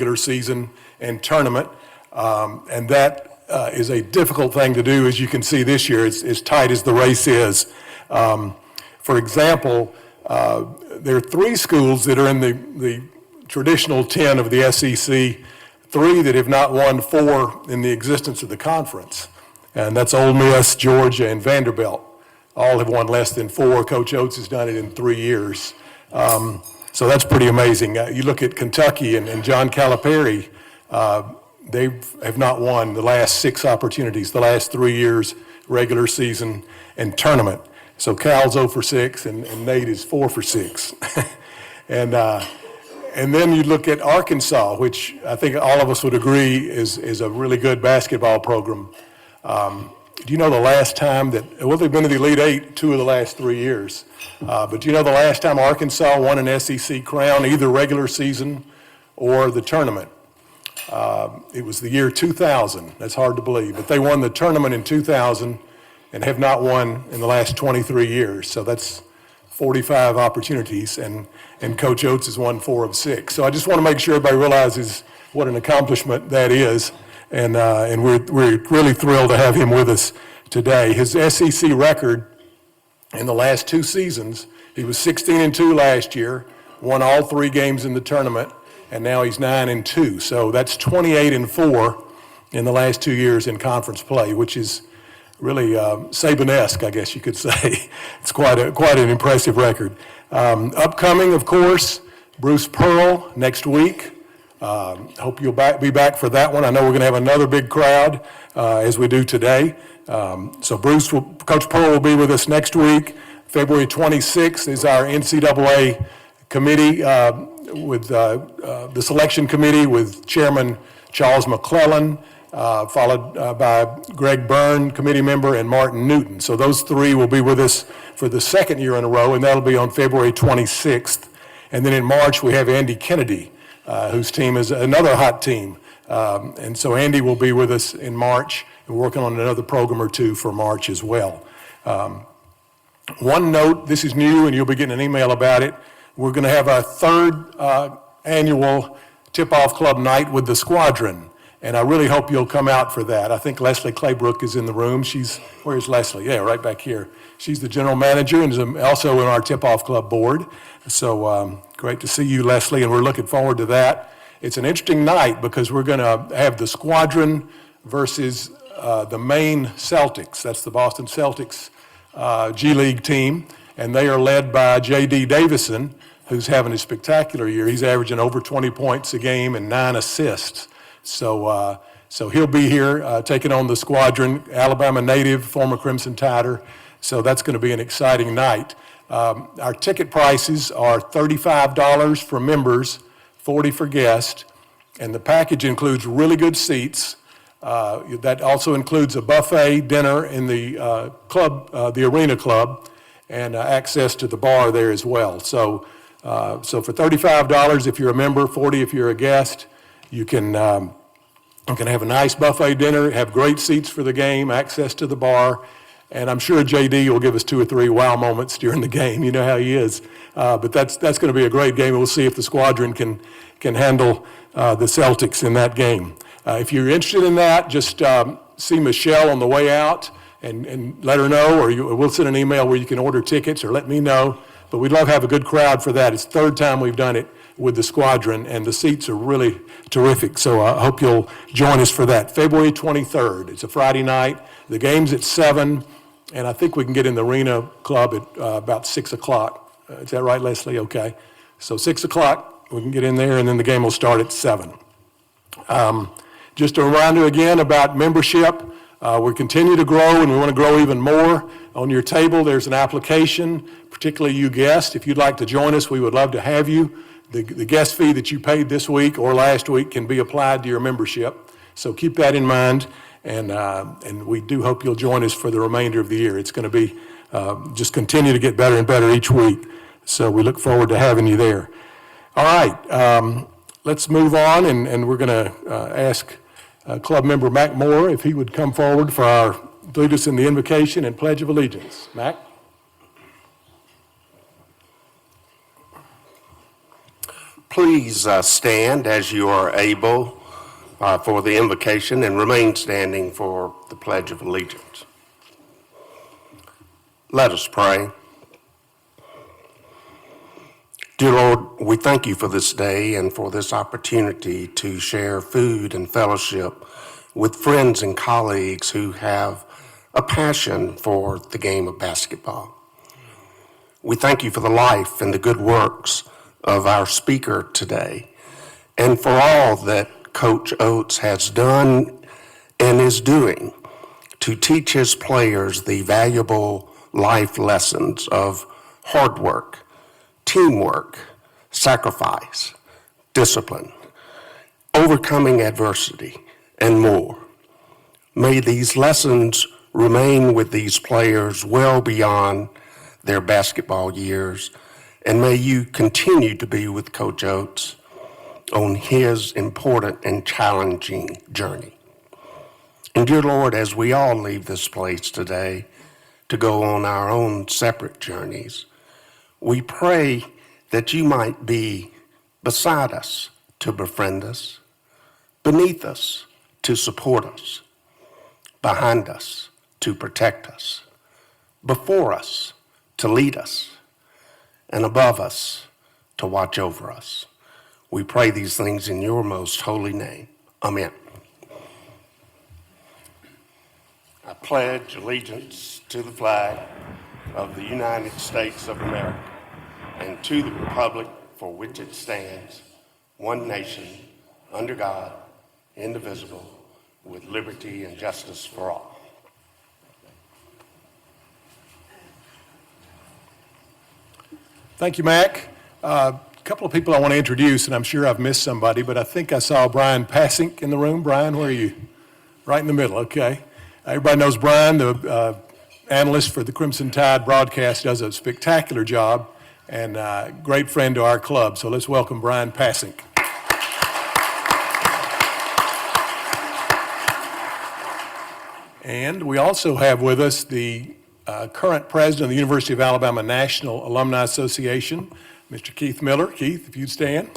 regular season and tournament, and that is a difficult thing to do, as you can see this year, as tight as the race is. For example, there are 3 schools that are in the traditional 10 of the SEC, 3 that have not won 4 in the existence of the conference, and that's Ole Miss, Georgia, and Vanderbilt. All have won less than 4. Coach Oats has done it in 3 years. So that's pretty amazing. You look at Kentucky and John Calipari, they have not won the last 6 opportunities, the last 3 years, regular season and tournament. So Cal's 0 for 6 and Nate is 4 for 6. And then you look at Arkansas, which I think all of us would agree is a really good basketball program. Do you know the last time that, well, they've been to the Elite Eight 2 of the last 3 years, but do you know the last time Arkansas won an SEC crown, either regular season or the tournament? It was the year 2000. That's hard to believe, but they won the tournament in 2000 and have not won in the last 23 years. So that's 45 opportunities, and Coach Oats has won 4 of 6. So I just want to make sure everybody realizes what an accomplishment that is. And we're really thrilled to have him with us today. His SEC record in the last 2 seasons, he was 16-2 last year, won all 3 games in the tournament, and now he's 9-2. So that's 28-4 in the last 2 years in conference play, which is really Saban-esque, I guess you could say. It's quite an impressive record. Upcoming, of course, Bruce Pearl next week. Hope you'll be back for that one. I know we're going to have another big crowd as we do today. So Coach Pearl will be with us next week. February 26th is our NCAA committee with the selection committee with Chairman Charles McClellan, followed by Greg Byrne, committee member, and Martin Newton. So those 3 will be with us for the 2nd year in a row, and that'll be on February 26th. And then in March, we have Andy Kennedy, whose team is another hot team. And so Andy will be with us in March, and we're working on another program or 2 for March as well. One note, this is new, and you'll be getting an email about it. We're going to have our 3rd annual tip-off club night with the squadron, and I really hope you'll come out for that. I think Leslie Claybrook is in the room. Where's Leslie? Yeah, right back here. She's the general manager and is also in our tip-off club board. So great to see you, Leslie, and we're looking forward to that. It's an interesting night because we're going to have the squadron versus the Maine Celtics. That's the Boston Celtics G League team, and they are led by J.D. Davison, who's having a spectacular year. He's averaging over 20 points a game and 9 assists. So he'll be here taking on the squadron, Alabama native, former Crimson Tider. So that's going to be an exciting night. Our ticket prices are $35 for members, $40 for guests, and the package includes really good seats. That also includes a buffet dinner in the club, the Arena Club, and access to the bar there as well. So for $35 if you're a member, $40 if you're a guest, you can have a nice buffet dinner, have great seats for the game, access to the bar, and I'm sure JD will give us 2 or 3 wow moments during the game. You know how he is. But that's going to be a great game, and we'll see if the squadron can handle the Celtics in that game. If you're interested in that, just see Michelle on the way out and let her know, or we'll send an email where you can order tickets, or let me know. But we'd love to have a good crowd for that. It's the 3rd time we've done it with the squadron, and the seats are really terrific. So I hope you'll join us for that. February 23rd. It's a Friday night. The game's at 7, and I think we can get in the Arena Club at about 6 o'clock. Is that right, Leslie? Okay. So 6 o'clock, we can get in there, and then the game will start at 7. Just a reminder again about membership. We continue to grow, and we want to grow even more. On your table, there's an application, particularly you guests. If you'd like to join us, we would love to have you. The guest fee that you paid this week or last week can be applied to your membership. So keep that in mind, and we do hope you'll join us for the remainder of the year. It's going to be just continue to get better and better each week. So we look forward to having you there. All right, let's move on, and we're going to ask club member Mac Moore if he would come forward for lead us in the invocation and Pledge of Allegiance. Mac? Please stand as you are able for the invocation and remain standing for the Pledge of Allegiance. Let us pray. Dear Lord, we thank you for this day and for this opportunity to share food and fellowship with friends and colleagues who have a passion for the game of basketball. We thank you for the life and the good works of our speaker today, and for all that Coach Oats has done and is doing to teach his players the valuable life lessons of hard work, teamwork, sacrifice, discipline, overcoming adversity, and more. May these lessons remain with these players well beyond their basketball years, and may you continue to be with Coach Oats on his important and challenging journey. And dear Lord, as we all leave this place today to go on our own separate journeys, we pray that you might be beside us to befriend us, beneath us to support us, behind us to protect us, before us to lead us, and above us to watch over us. We pray these things in your most holy name. Amen. I pledge allegiance to the flag of the United States of America and to the republic for which it stands, one nation, under God, indivisible, with liberty and justice for all. Thank you, Mac. A couple of people I want to introduce, and I'm sure I've missed somebody, but I think I saw Brian Passink in the room. Brian, where are you? Right in the middle, okay. Everybody knows Brian, the analyst for the Crimson Tide broadcast, does a spectacular job and a great friend to our club. So let's welcome Brian Passink. And we also have with us the current president of the University of Alabama National Alumni Association, Mr. Keith Miller. Keith, if you'd stand.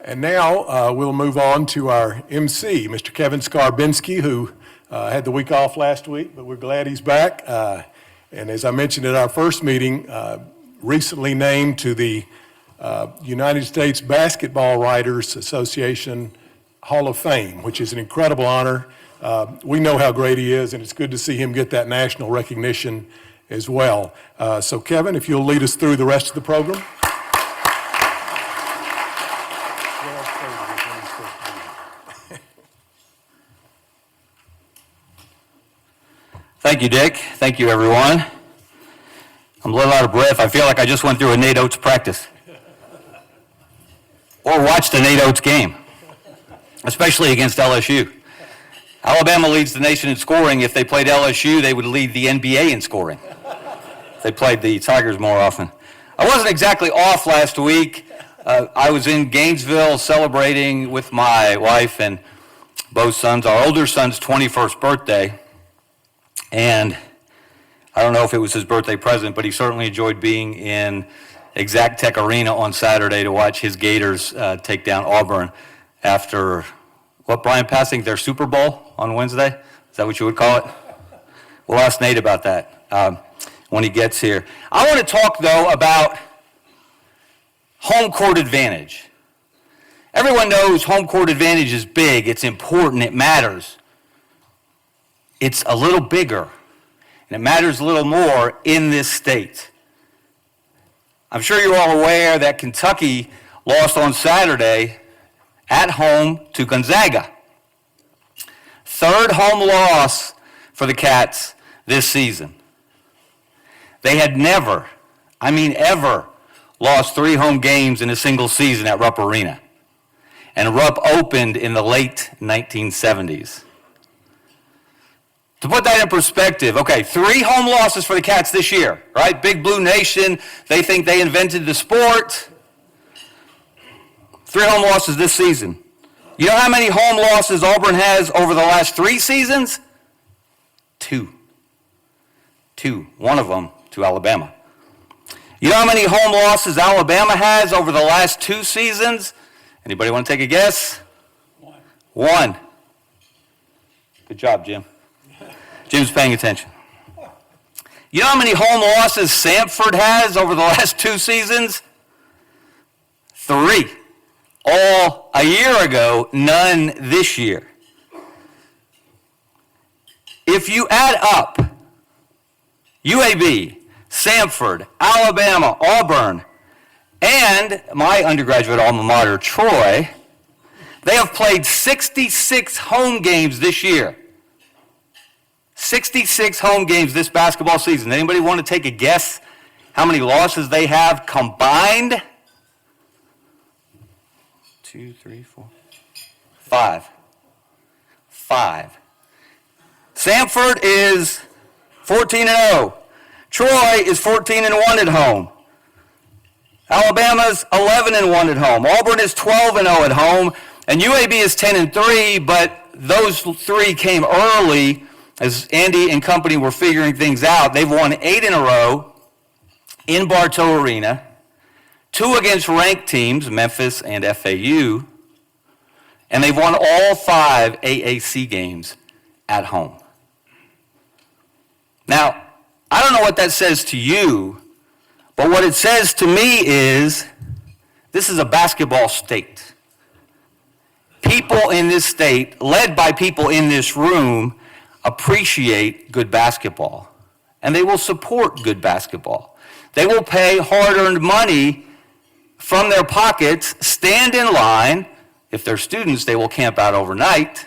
And now we'll move on to our MC, Mr. Kevin Skarbinski, who had the week off last week, but we're glad he's back. And as I mentioned at our first meeting, recently named to the United States Basketball Writers Association Hall of Fame, which is an incredible honor. We know how great he is, and it's good to see him get that national recognition as well. So Kevin, if you'll lead us through the rest of the program. Thank you, Dick. Thank you, everyone. I'm a little out of breath. I feel like I just went through a Nate Oats practice or watched a Nate Oats game, especially against LSU. Alabama leads the nation in scoring. If they played LSU, they would lead the NBA in scoring. They played the Tigers more often. I wasn't exactly off last week. I was in Gainesville celebrating with my wife and both sons, our older son's 21st birthday. And I don't know if it was his birthday present, but he certainly enjoyed being in Exact Tech Arena on Saturday to watch his Gators take down Auburn after, what, Brian Passink, their Super Bowl on Wednesday? Is that what you would call it? We'll ask Nate about that when he gets here. I want to talk, though, about home court advantage. Everyone knows home court advantage is big, it's important, it matters. It's a little bigger, and it matters a little more in this state. I'm sure you're all aware that Kentucky lost on Saturday at home to Gonzaga. Third home loss for the Cats this season. They had never, I mean ever, lost 3 home games in a single season at Rupp Arena. And Rupp opened in the late 1970s. To put that in perspective, okay, 3 home losses for the Cats this year, right? Big Blue Nation, they think they invented the sport. 3 home losses this season. You know how many home losses Auburn has over the last 3 seasons? 2. One of them to Alabama. You know how many home losses Alabama has over the last 2 seasons? Anybody want to take a guess? One. Good job, Jim. Jim's paying attention. You know how many home losses Samford has over the last 2 seasons? 3. All a year ago, none this year. If you add up UAB, Samford, Alabama, Auburn, and my undergraduate alma mater, Troy, they have played 66 home games this year. 66 home games this basketball season. Anybody want to take a guess how many losses they have combined? 2, 3, 4, 5. 5. Samford is 14-0. Troy is 14-1 at home. Alabama's 11-1 at home. Auburn is 12-0 at home. And UAB is 10-3, but those 3 came early as Andy and company were figuring things out. They've won 8 in a row in Bartow Arena, 2 against ranked teams, Memphis and FAU, and they've won all 5 AAC games at home. Now, I don't know what that says to you, but what it says to me is this is a basketball state. People in this state, led by people in this room, appreciate good basketball, and they will support good basketball. They will pay hard-earned money from their pockets, stand in line. If they're students, they will camp out overnight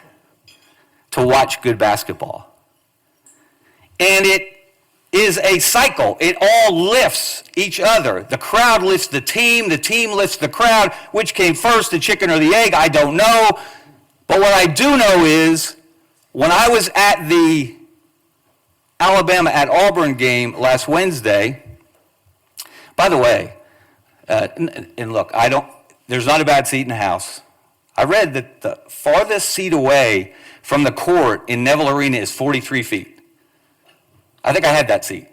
to watch good basketball. And it is a cycle. It all lifts each other. The crowd lifts the team lifts the crowd. Which came first, the chicken or the egg? I don't know. But what I do know is when I was at the Alabama at Auburn game last Wednesday, by the way, and look, there's not a bad seat in the house. I read that the farthest seat away from the court in Neville Arena is 43 feet. I think I had that seat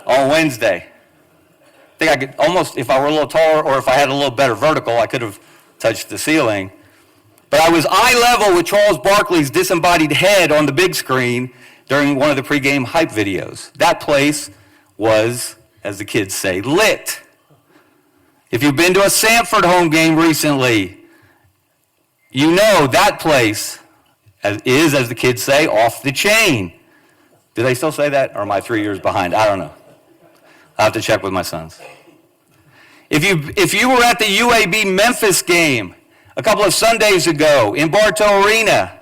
on Wednesday. I think I could almost, if I were a little taller or if I had a little better vertical, I could have touched the ceiling. But I was eye level with Charles Barkley's disembodied head on the big screen during one of the pregame hype videos. That place was, as the kids say, lit. If you've been to a Samford home game recently, you know that place is, as the kids say, off the chain. Do they still say that, or am I 3 years behind? I don't know. I'll have to check with my sons. If you were at the UAB Memphis game a couple of Sundays ago in Bartow Arena,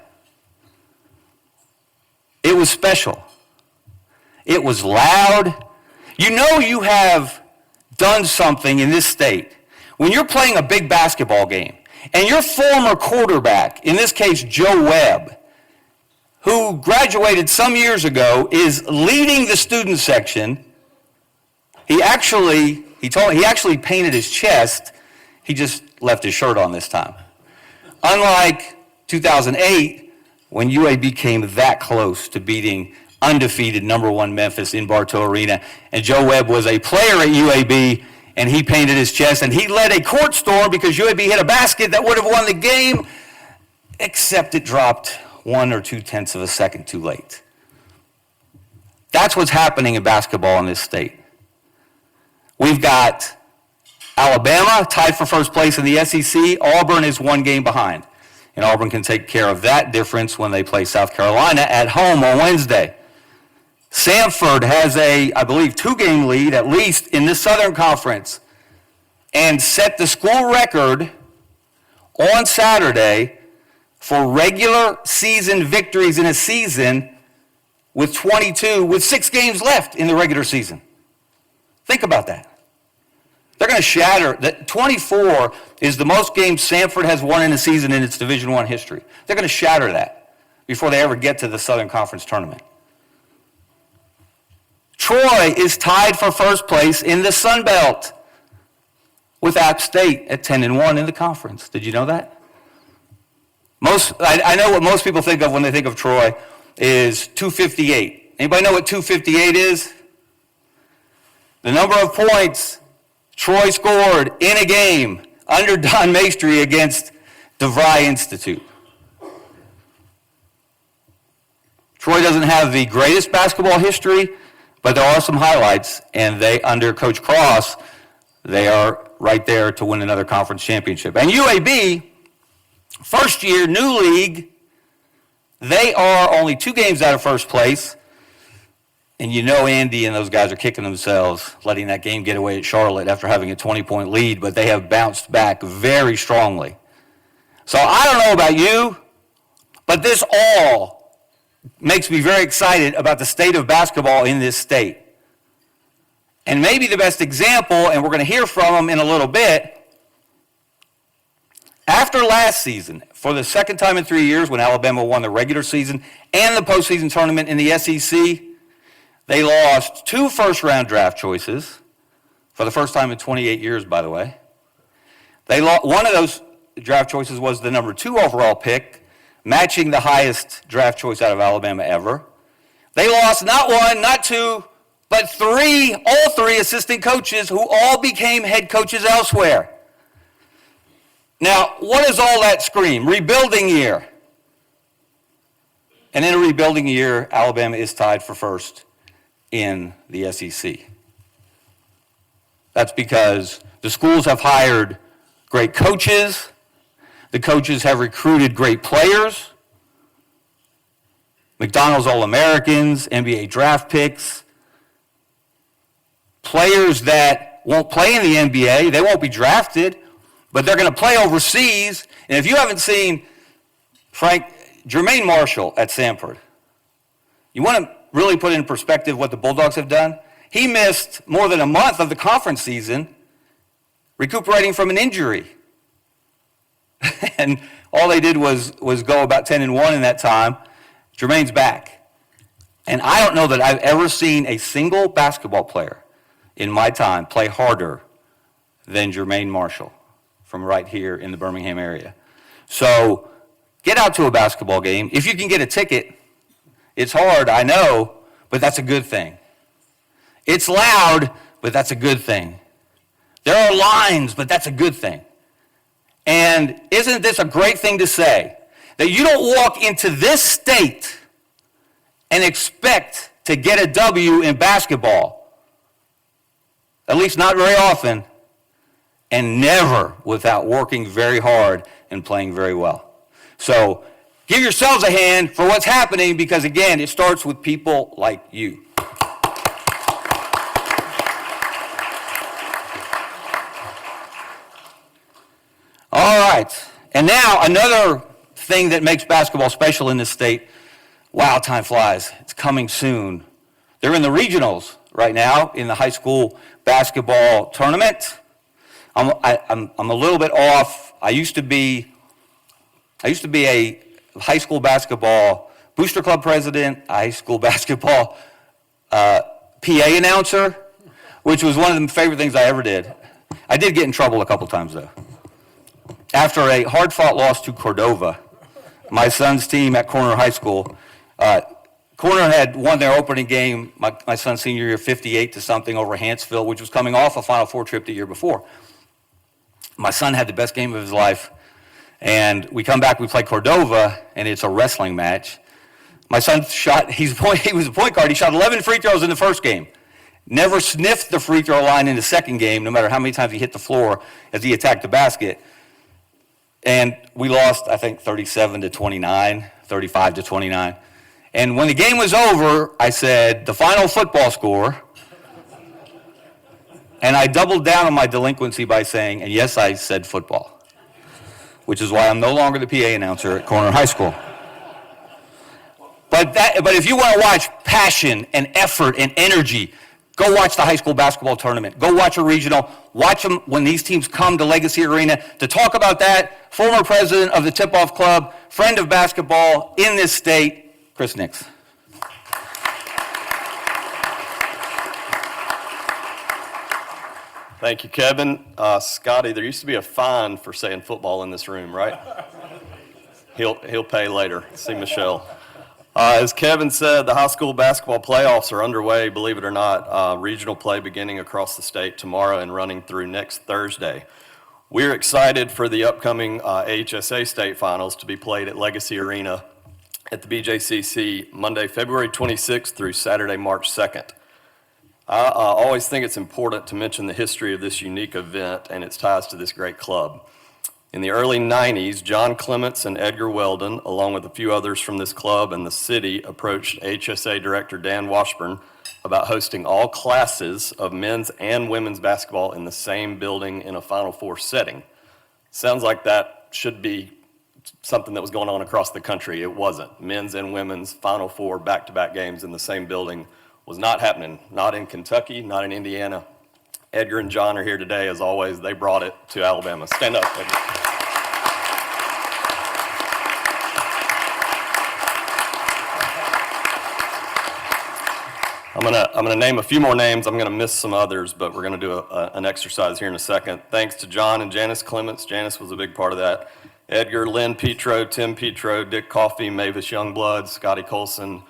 it was special. It was loud. You know you have done something in this state. When you're playing a big basketball game, and your former quarterback, in this case Joe Webb, who graduated some years ago, is leading the student section. He actually painted his chest. He just left his shirt on this time. Unlike 2008, when UAB came that close to beating undefeated #1 Memphis in Bartow Arena, and Joe Webb was a player at UAB, and he painted his chest, and he led a court storm because UAB hit a basket that would have won the game, except it dropped 1 or 2/10 of a second too late. That's what's happening in basketball in this state. We've got Alabama tied for first place in the SEC. Auburn is 1 game behind. And Auburn can take care of that difference when they play South Carolina at home on Wednesday. Samford has a, I believe, 2-game lead, at least in the Southern Conference, and set the school record on Saturday for regular season victories in a season with 22, with 6 games left in the regular season. Think about that. They're going to shatter. 24 is the most games Samford has won in a season in its Division I history. They're going to shatter that before they ever get to the Southern Conference tournament. Troy is tied for first place in the Sun Belt with App State at 10-1 in the conference. Did you know that? I know what most people think of when they think of Troy is 258. Anybody know what 258 is? The number of points Troy scored in a game under Don Maestri against DeVry Institute. Troy doesn't have the greatest basketball history, but there are some highlights, and they, under Coach Cross, they are right there to win another conference championship. And UAB, first year, new league, they are only 2 games out of first place. And you know Andy and those guys are kicking themselves, letting that game get away at Charlotte after having a 20-point lead, but they have bounced back very strongly. So I don't know about you, but this all makes me very excited about the state of basketball in this state. And maybe the best example, and we're going to hear from them in a little bit, after last season, for the second time in 3 years when Alabama won the regular season and the postseason tournament in the SEC, they lost 2 first-round draft choices, for the first time in 28 years, by the way. One of those draft choices was the number 2 overall pick, matching the highest draft choice out of Alabama ever. They lost not 1, not 2, but 3, all 3 assistant coaches who all became head coaches elsewhere. Now, what does all that scream? Rebuilding year. And in a rebuilding year, Alabama is tied for first in the SEC. That's because the schools have hired great coaches, the coaches have recruited great players, McDonald's All-Americans, NBA draft picks, players that won't play in the NBA, they won't be drafted, but they're going to play overseas. And if you haven't seen Jermaine Marshall at Samford, you want to really put in perspective what the Bulldogs have done? He missed more than a month of the conference season recuperating from an injury. And all they did was go about 10-1 in that time. Jermaine's back. And I don't know that I've ever seen a single basketball player in my time play harder than Jermaine Marshall from right here in the Birmingham area. So get out to a basketball game. If you can get a ticket, it's hard, I know, but that's a good thing. It's loud, but that's a good thing. There are lines, but that's a good thing. And isn't this a great thing to say? That you don't walk into this state and expect to get a W in basketball, at least not very often, and never without working very hard and playing very well. So give yourselves a hand for what's happening, because again, it starts with people like you. All right, and now another thing that makes basketball special in this state. Wow, time flies. It's coming soon. They're in the regionals right now in the high school basketball tournament. I'm a little bit off. I used to be a high school basketball booster club president, a high school basketball PA announcer, which was one of the favorite things I ever did. I did get in trouble a couple times, though. After a hard-fought loss to Cordova, my son's team at Corner High School, Corner had won their opening game, my son's senior year, 58-something over Hanceville, which was coming off a Final Four trip the year before. My son had the best game of his life, and we come back, we play Cordova, and it's a wrestling match. My son he was a point guard, he shot 11 free throws in the first game. Never sniffed the free throw line in the second game, no matter how many times he hit the floor as he attacked the basket. And we lost, I think, 37-29, 35-29. And when the game was over, I said, the final football score. And I doubled down on my delinquency by saying, and yes, I said football, which is why I'm no longer the PA announcer at Corner High School. But if you want to watch passion and effort and energy, go watch the high school basketball tournament. Go watch a regional. Watch them when these teams come to Legacy Arena. To talk about that, former president of the Tip-Off Club, friend of basketball in this state, Chris Nix. Thank you, Kevin. Scotty, there used to be a fine for saying football in this room, right? He'll pay later. See Michelle. As Kevin said, the high school basketball playoffs are underway, believe it or not. Regional play beginning across the state tomorrow and running through next Thursday. We're excited for the upcoming AHSA state finals to be played at Legacy Arena at the BJCC Monday, February 26th through Saturday, March 2nd. I always think it's important to mention the history of this unique event and its ties to this great club. In the early 90s, John Clements and Edgar Weldon, along with a few others from this club and the city, approached HSA Director Dan Washburn about hosting all classes of men's and women's basketball in the same building in a Final Four setting. Sounds like that should be something that was going on across the country. It wasn't. Men's and women's Final Four back-to-back games in the same building was not happening, not in Kentucky, not in Indiana. Edgar and John are here today. As always, they brought it to Alabama. Stand up, Edgar. I'm gonna name a few more names. I'm gonna miss some others, but we're gonna do an exercise here in a second. Thanks to John and Janice Clements. Janice was a big part of that. Edgar, Lynn Petro, Tim Petro, Dick Coffey, Mavis Youngblood, Scotty Colson,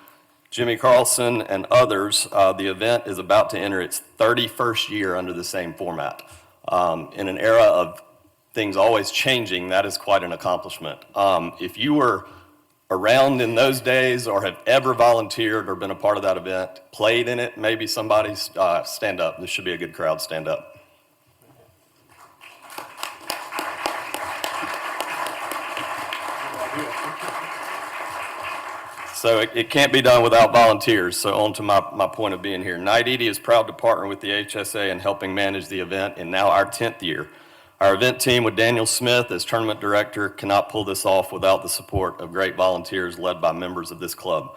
Jimmy Carlson, and others. The event is about to enter its 31st year under the same format. In an era of things always changing, that is quite an accomplishment. If you were around in those days or have ever volunteered or been a part of that event, played in it, maybe somebody stand up. This should be a good crowd. Stand up. So it can't be done without volunteers. So on to my point of being here. Night Edie is proud to partner with the HSA in helping manage the event in now our 10th year. Our event team with Daniel Smith as tournament director cannot pull this off without the support of great volunteers led by members of this club.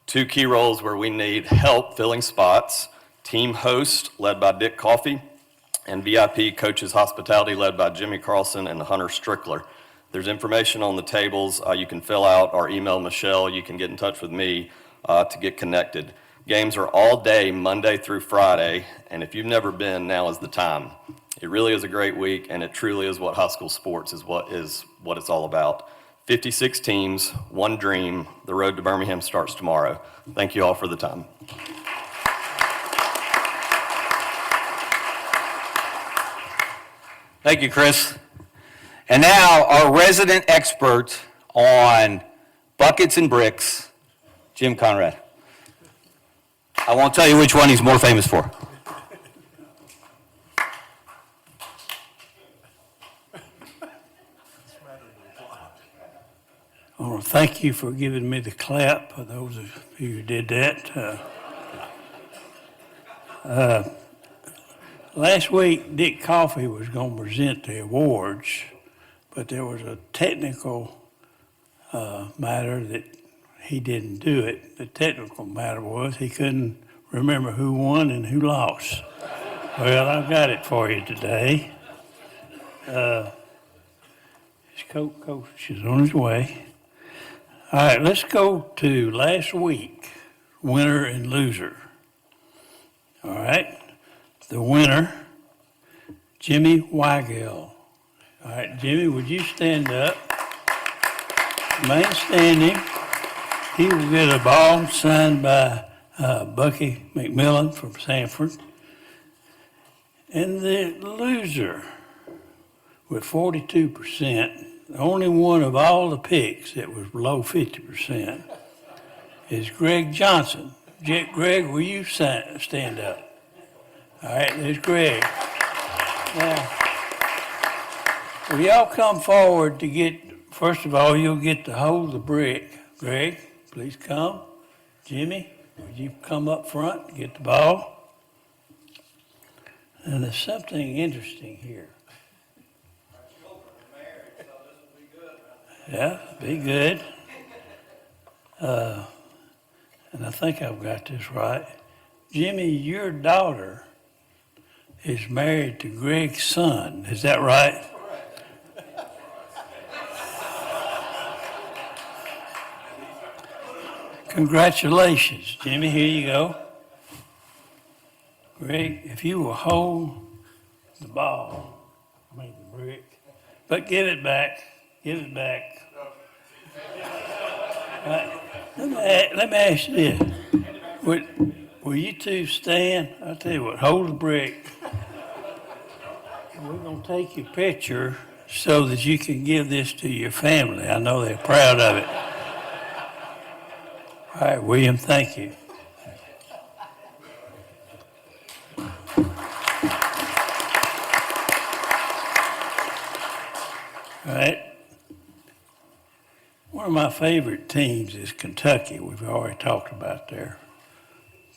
Two key roles where we need help filling spots: team host led by Dick Coffey and VIP coaches hospitality led by Jimmy Carlson and Hunter Strickler. There's information on the tables you can fill out or email Michelle. You can get in touch with me to get connected. Games are all day, Monday through Friday, and if you've never been, now is the time. It really is a great week, and it truly is what high school sports is what it's all about. 56 teams, one dream. The road to Birmingham starts tomorrow. Thank you all for the time. Thank you, Chris. And now, our resident expert on buckets and bricks, Jim Conrad. I won't tell you which one he's more famous for. Well, thank you for giving me the clap, for those of you who did that. Last week, Dick Coffey was going to present the awards, but there was a technical matter that he didn't do it. The technical matter was he couldn't remember who won and who lost. Well, I've got it for you today. His coach is on his way. All right, let's go to last week, winner and loser. All right, the winner, Jimmy Weigel. All right, Jimmy, would you stand up? Man standing. He will get a ball signed by Bucky McMillan from Sanford. And the loser, with 42%, the only one of all the picks that was below 50%, is Greg Johnson. Greg, will you stand up? All right, there's Greg. Now, will y'all come forward to get, first of all, you'll get to hold the brick. Greg, please come. Jimmy, would you come up front and get the ball? And there's something interesting here. Yeah, be good. And I think I've got this right. Jimmy, your daughter is married to Greg's son. Is that right? Congratulations, Jimmy. Here you go. Greg, if you will hold the ball, I mean the brick, but give it back. Give it back. Right. Let me ask you this. Will you two stand? I'll tell you what, hold the brick. And we're gonna take your picture so that you can give this to your family. I know they're proud of it. All right, William, thank you. All right. One of my favorite teams is Kentucky. We've already talked about their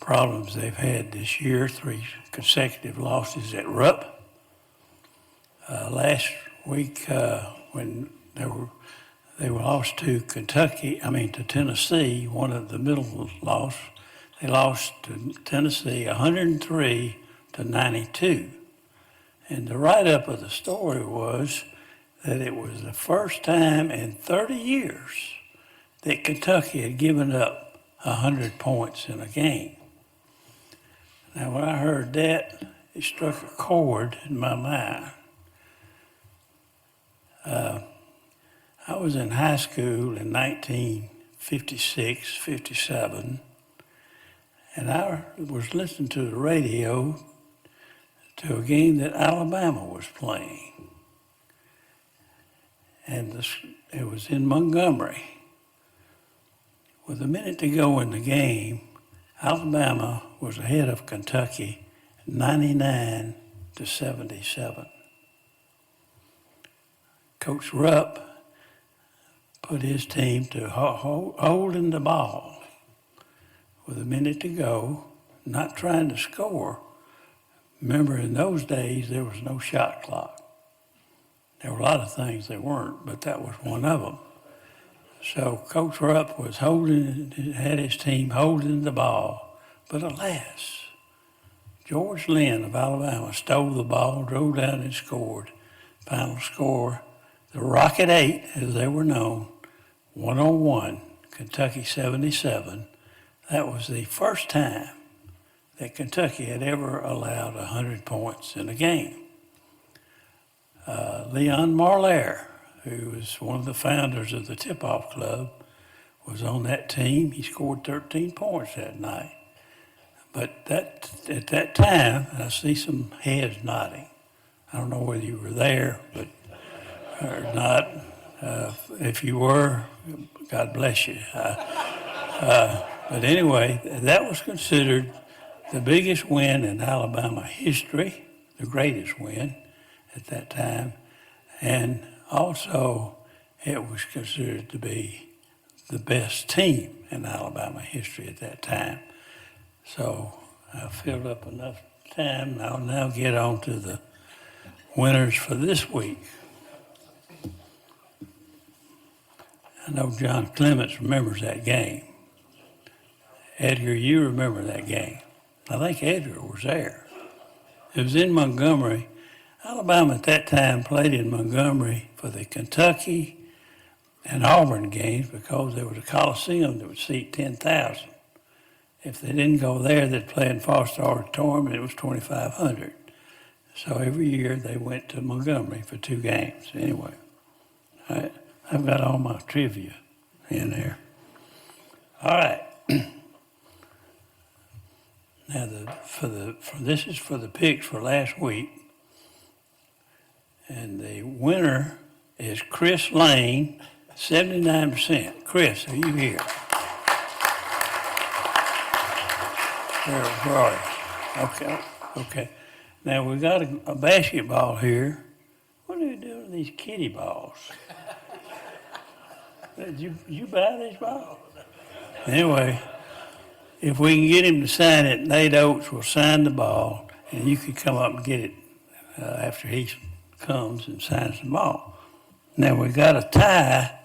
problems they've had this year, 3 consecutive losses at Rupp. Last week, when they were lost to to Tennessee, one of the middle loss, they lost to Tennessee 103-92. And the write-up of the story was that it was the first time in 30 years that Kentucky had given up 100 points in a game. Now, when I heard that, it struck a chord in my mind. I was in high school in 1956, 57, and I was listening to the radio to a game that Alabama was playing. And it was in Montgomery. With a minute to go in the game, Alabama was ahead of Kentucky 99-77. Coach Rupp put his team to holding the ball with a minute to go, not trying to score. Remember, in those days, there was no shot clock. There were a lot of things there weren't, but that was one of them. So Coach Rupp was had his team holding the ball, but alas, George Lynn of Alabama stole the ball, drove down and scored. Final score, the Rocket 8, as they were known, 101, Kentucky 77. That was the first time that Kentucky had ever allowed 100 points in a game. Leon Marlaire, who was one of the founders of the Tip-Off Club, was on that team. He scored 13 points that night. But at that time, I see some heads nodding. I don't know whether you were there, or not. If you were, God bless you. But anyway, that was considered the biggest win in Alabama history, the greatest win at that time. And also, it was considered to be the best team in Alabama history at that time. So I filled up enough time. I'll now get on to the winners for this week. I know John Clements remembers that game. Edgar, you remember that game. I think Edgar was there. It was in Montgomery. Alabama at that time played in Montgomery for the Kentucky and Auburn games because there was a Coliseum that would seat 10,000. If they didn't go there, they'd play in Foster Auditorium, and it was 2,500. So every year they went to Montgomery for 2 games. Anyway, I've got all my trivia in there. All right. Now, this is for the picks for last week. And the winner is Chris Lane, 79%. Chris, are you here? Where are you? Okay. Now, we got a basketball here. What are you doing with these kiddie balls? Did you buy these balls? Anyway, if we can get him to sign it, Nate Oats will sign the ball, and you can come up and get it after he comes and signs the ball. Now, we got a tie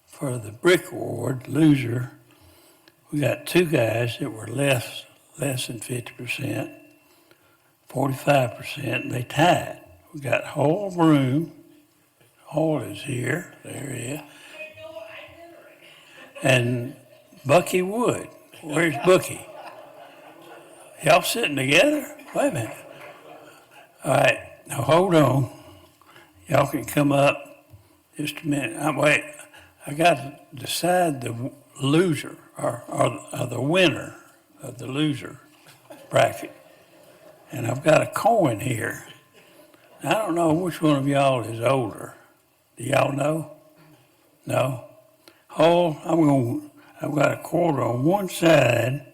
for the brick award, loser. We got 2 guys that were less than 50%, 45%, and they tied. We got Hall Broom. Hall is here. There he is. And Bucky Wood. Where's Bucky? Y'all sitting together? Wait a minute. All right, now hold on. Y'all can come up just a minute. Wait, I got to decide the loser or the winner of the loser bracket. And I've got a coin here. I don't know which one of y'all is older. Do y'all know? No? I've got a quarter on one side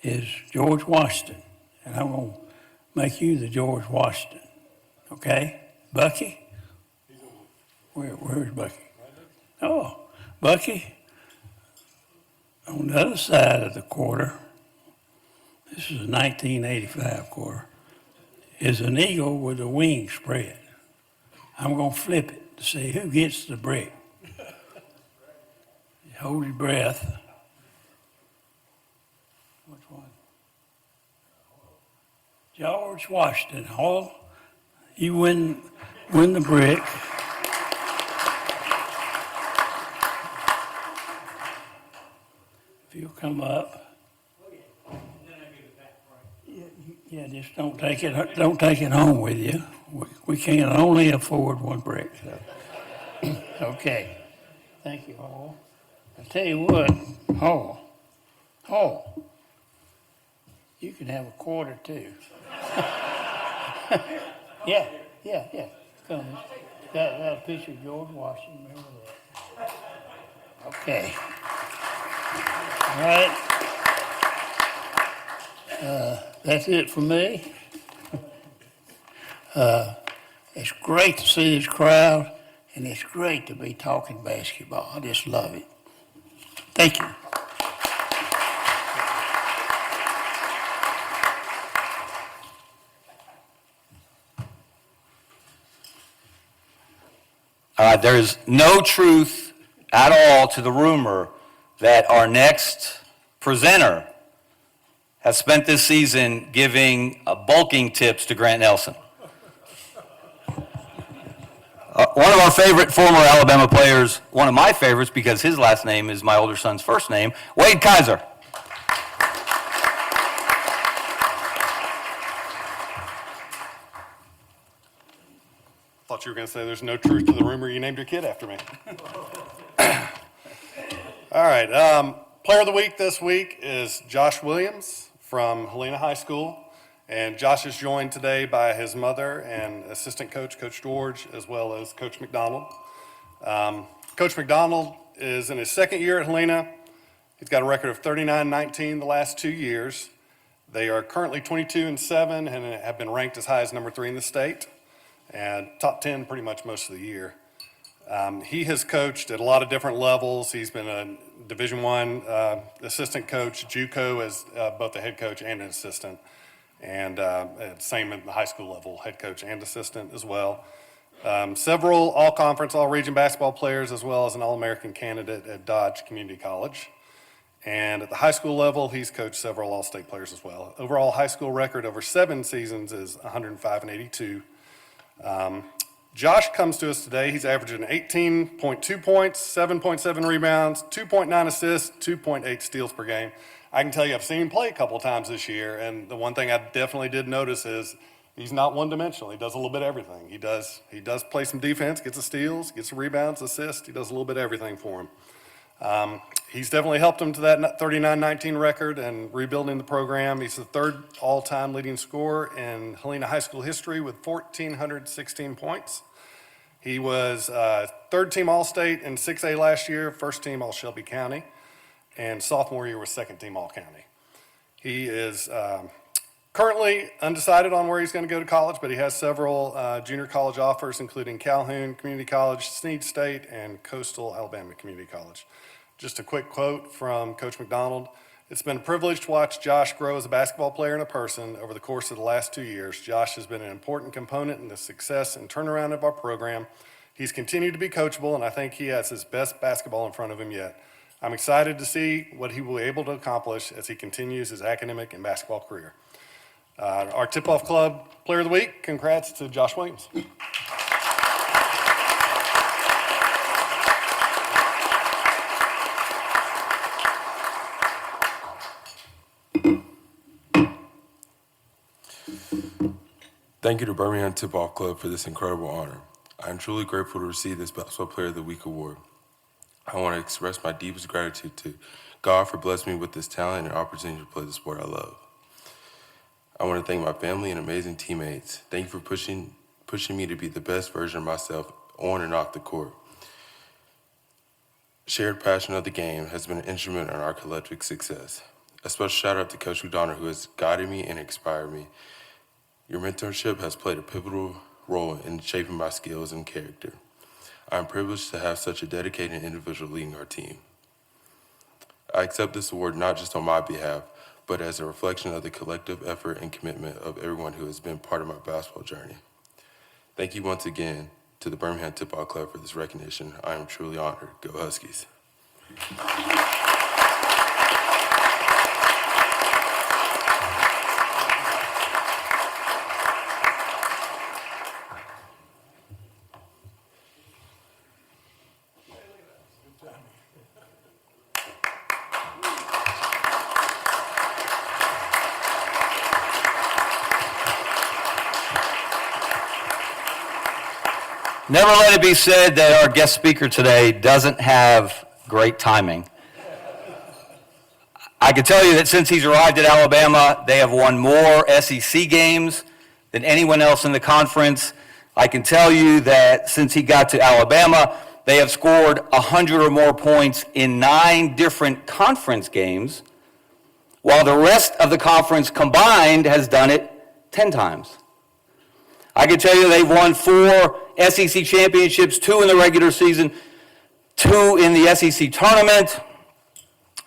is George Washington, and I'm going to make you the George Washington. Okay? Bucky? Where's Bucky? Oh, Bucky, on the other side of the quarter, this is a 1985 quarter, is an eagle with a wing spread. I'm going to flip it to see who gets the brick. Hold your breath. Which one? George Washington. Hall, you win the brick. If you'll come up. Yeah, just don't take it home with you. We can only afford one brick. So. Okay. Thank you, Hall. I tell you what, Hall, you can have a quarter too. Yeah. Come. Got a picture of George Washington. Remember that? Okay. All right. That's it for me. It's great to see this crowd, and it's great to be talking basketball. I just love it. Thank you. There is no truth at all to the rumor that our next presenter has spent this season giving bulking tips to Grant Nelson. One of our favorite former Alabama players, one of my favorites because his last name is my older son's first name, Wade Kaiser. Thought you were going to say there's no truth to the rumor you named your kid after me. All right. Player of the week this week is Josh Williams from Helena High School. And Josh is joined today by his mother and assistant coach, Coach George, as well as Coach McDonald. Coach McDonald is in his second year at Helena. He's got a record of 39-19 the last 2 years. They are currently 22-7 and have been ranked as high as number 3 in the state and top 10 pretty much most of the year. He has coached at a lot of different levels. He's been a Division I assistant coach, JUCO as both a head coach and an assistant, and same at the high school level, head coach and assistant as well. Several all-conference, all-region basketball players, as well as an All-American candidate at Dodge Community College. And at the high school level, he's coached several all-state players as well. Overall high school record over 7 seasons is 105-82. Josh comes to us today. He's averaging 18.2 points, 7.7 rebounds, 2.9 assists, 2.8 steals per game. I can tell you I've seen him play a couple times this year, and the one thing I definitely did notice is he's not one-dimensional. He does a little bit of everything. He does play some defense, gets the steals, gets the rebounds, assists. He does a little bit of everything for him. He's definitely helped him to that 39-19 record and rebuilding the program. He's the 3rd all-time leading scorer in Helena High School history with 1,416 points. He was 3rd team All-State in 6A last year, 1st team All-Shelby County, and sophomore year was 2nd team All-County. He is currently undecided on where he's going to go to college, but he has several junior college offers, including Calhoun Community College, Snead State, and Coastal Alabama Community College. Just a quick quote from Coach McDonald. "It's been a privilege to watch Josh grow as a basketball player and a person over the course of the last 2 years. Josh has been an important component in the success and turnaround of our program. He's continued to be coachable, and I think he has his best basketball in front of him yet. I'm excited to see what he will be able to accomplish as he continues his academic and basketball career." Our Tip-Off Club Player of the Week, congrats to Josh Williams. Thank you to Birmingham Tip-Off Club for this incredible honor. I am truly grateful to receive this Basketball Player of the Week award. I want to express my deepest gratitude to God for blessing me with this talent and opportunity to play the sport I love. I want to thank my family and amazing teammates. Thank you for pushing me to be the best version of myself on and off the court. Shared passion of the game has been an instrument in our collective success. A special shout out to Coach O'Donnell, who has guided me and inspired me. Your mentorship has played a pivotal role in shaping my skills and character. I am privileged to have such a dedicated individual leading our team. I accept this award not just on my behalf, but as a reflection of the collective effort and commitment of everyone who has been part of my basketball journey. Thank you once again to the Birmingham Tip-Off Club for this recognition. I am truly honored. Go Huskies. Never let it be said that our guest speaker today doesn't have great timing. I can tell you that since he's arrived at Alabama, they have won more SEC games than anyone else in the conference. I can tell you that since he got to Alabama, they have scored 100 or more points in 9 different conference games, while the rest of the conference combined has done it 10 times. I can tell you they've won 4 SEC championships, 2 in the regular season, 2 in the SEC tournament.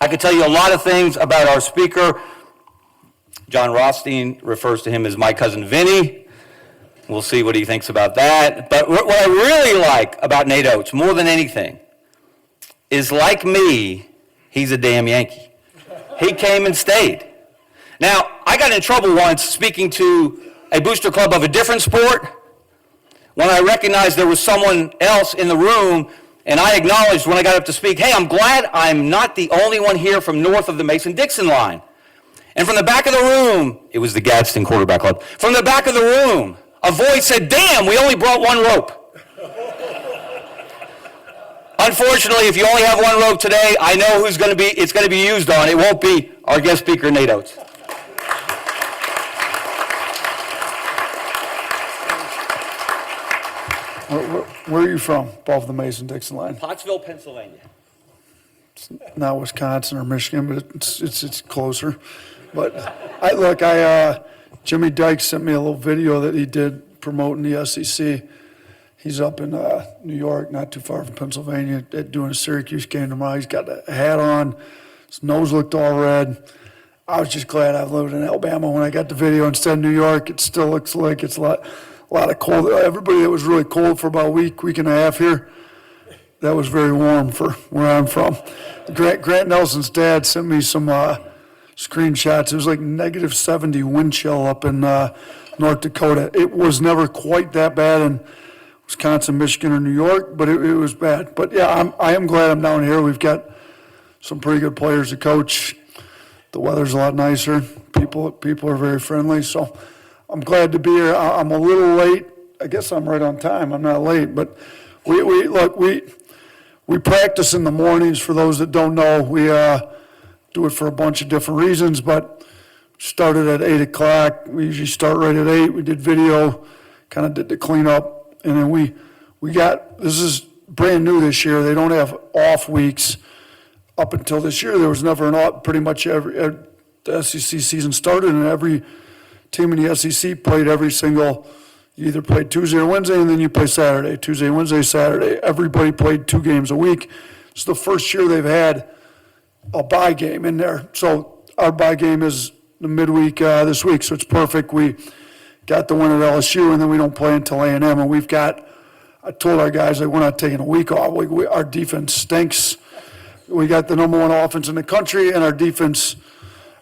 I can tell you a lot of things about our speaker. John Rothstein refers to him as my cousin Vinny. We'll see what he thinks about that. But what I really like about Nate Oats, more than anything, is like me, he's a damn Yankee. He came and stayed. Now, I got in trouble once speaking to a booster club of a different sport when I recognized there was someone else in the room, and I acknowledged when I got up to speak, hey, I'm glad I'm not the only one here from north of the Mason-Dixon line. And from the back of the room, it was the Gadsden Quarterback Club, from the back of the room, a voice said, damn, we only brought 1 rope. Unfortunately, if you only have 1 rope today, I know who's going to be, it's going to be used on. It won't be our guest speaker, Nate Oats. Where are you from, above the Mason-Dixon line? Pottsville, Pennsylvania. It's not Wisconsin or Michigan, but it's closer. But Jimmy Dykes sent me a little video that he did promoting the SEC. He's up in New York, not too far from Pennsylvania, doing a Syracuse game tomorrow. He's got a hat on. His nose looked all red. I was just glad I lived in Alabama when I got the video instead of New York. It still looks like it's a lot of cold. Everybody that was really cold for about a week and a half here, that was very warm for where I'm from. Grant Nelson's dad sent me some screenshots. It was like -70 wind chill up in North Dakota. It was never quite that bad in Wisconsin, Michigan, or New York, but it was bad. But yeah, I am glad I'm down here. We've got some pretty good players to coach. The weather's a lot nicer. People are very friendly, so I'm glad to be here. I'm a little late. I guess I'm right on time. I'm not late, but we practice in the mornings. For those that don't know, we do it for a bunch of different reasons, but started at 8 o'clock. We usually start right at 8. We did video, kind of did the cleanup, and then we got, this is brand new this year. They don't have off weeks. Up until this year, there was never an off. Pretty much the SEC season started, and every team in the SEC played every single, you either played Tuesday or Wednesday, and then you play Saturday. Tuesday, Wednesday, Saturday. Everybody played 2 games a week. It's the first year they've had a bye game in there. So our bye game is the midweek this week, so it's perfect. We got the win at LSU, and then we don't play until A&M. And I told our guys that we're not taking a week off. Our defense stinks. We got the number 1 offense in the country, and our defense,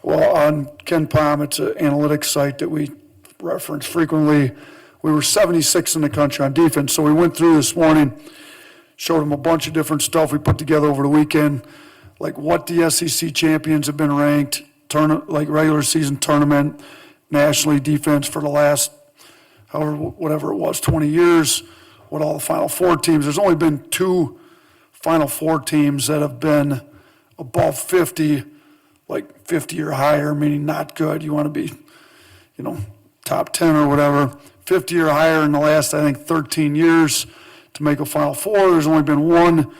well, on Ken Palm, it's an analytics site that we reference frequently. We were 76 in the country on defense. So we went through this morning, showed them a bunch of different stuff we put together over the weekend, like what the SEC champions have been ranked, like regular season tournament, nationally defense for the last, whatever it was, 20 years, what all the Final Four teams. There's only been 2 Final Four teams that have been above 50, like 50 or higher, meaning not good. You want to be, top 10 or whatever. 50 or higher in the last, I think, 13 years to make a Final Four. There's only been one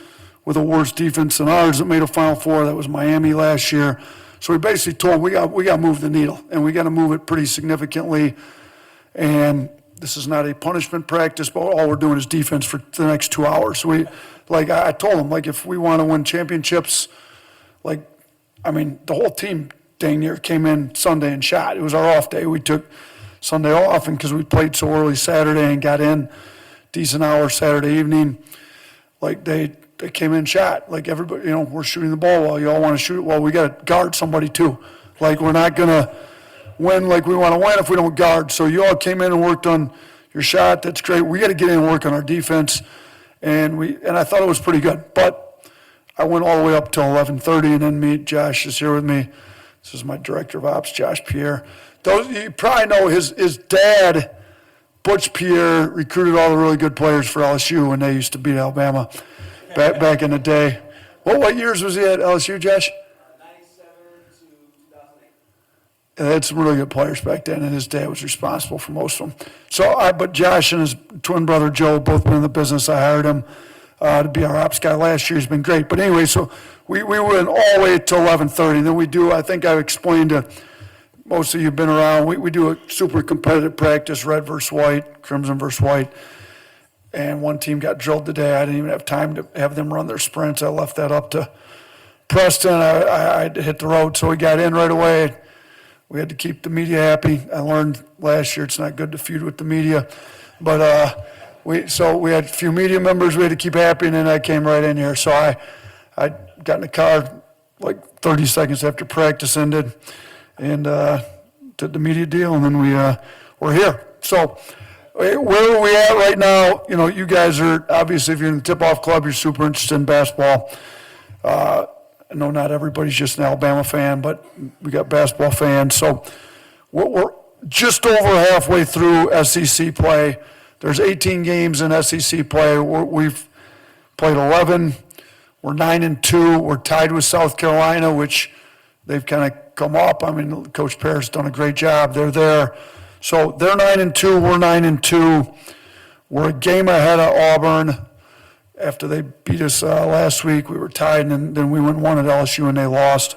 with a worse defense than ours that made a Final Four. That was Miami last year. So we basically told them we got to move the needle, and we got to move it pretty significantly. And this is not a punishment practice, but all we're doing is defense for the next 2 hours. I told them, if we want to win championships, the whole team dang near came in Sunday and shot. It was our off day. We took Sunday off, and because we played so early Saturday and got in decent hours Saturday evening, they came in and shot. Everybody, we're shooting the ball well. You all want to shoot it well. We got to guard somebody too. We're not going to win like we want to win if we don't guard. So you all came in and worked on your shot. That's great. We got to get in and work on our defense. And I thought it was pretty good. But I went all the way up till 11:30, and then Josh is here with me. This is my director of ops, Josh Pierre. You probably know his dad, Butch Pierre, recruited all the really good players for LSU when they used to beat Alabama back in the day. What years was he at LSU, Josh? 97 to 2008. They had some really good players back then, and his dad was responsible for most of them. But Josh and his twin brother Joe both been in the business. I hired him to be our ops guy last year. He's been great. But anyway, so we went all the way till 11:30. And then I think I've explained to most of you have been around, we do a super competitive practice, red versus white, crimson versus white. And one team got drilled today. I didn't even have time to have them run their sprints. I left that up to Preston. I had to hit the road, so we got in right away. We had to keep the media happy. I learned last year it's not good to feud with the media. But we had a few media members we had to keep happy, and then I came right in here. So I got in the car 30 seconds after practice ended and did the media deal, and then we're here. So where are we at right now? You guys are, obviously, if you're in the tip-off club, you're super interested in basketball. I know not everybody's just an Alabama fan, but we got basketball fans. So we're just over halfway through SEC play. There's 18 games in SEC play. We've played 11. We're 9-2. We're tied with South Carolina, which they've kind of come up. Coach Pear's done a great job. They're there. So they're 9-2. We're 9-2. We're a game ahead of Auburn. After they beat us last week, we were tied, and then we went 1 at LSU, and they lost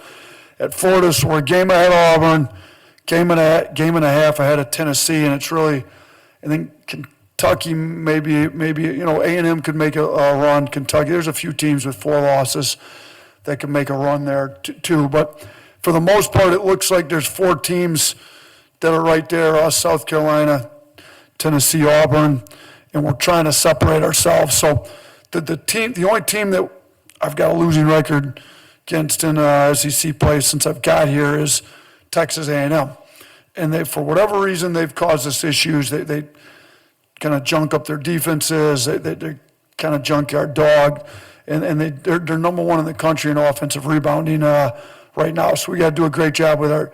at Florida. So we're a game ahead of Auburn, game and a half ahead of Tennessee, and it's really, I think Kentucky maybe A&M could make a run. Kentucky, there's a few teams with 4 losses that can make a run there too. But for the most part, it looks like there's 4 teams that are right there: us, South Carolina, Tennessee, Auburn, and we're trying to separate ourselves. So the only team that I've got a losing record against in SEC play since I've got here is Texas A&M. And for whatever reason, they've caused us issues. They kind of junk up their defenses. They're kind of junkyard dog. And they're number 1 in the country in offensive rebounding right now. So we got to do a great job with our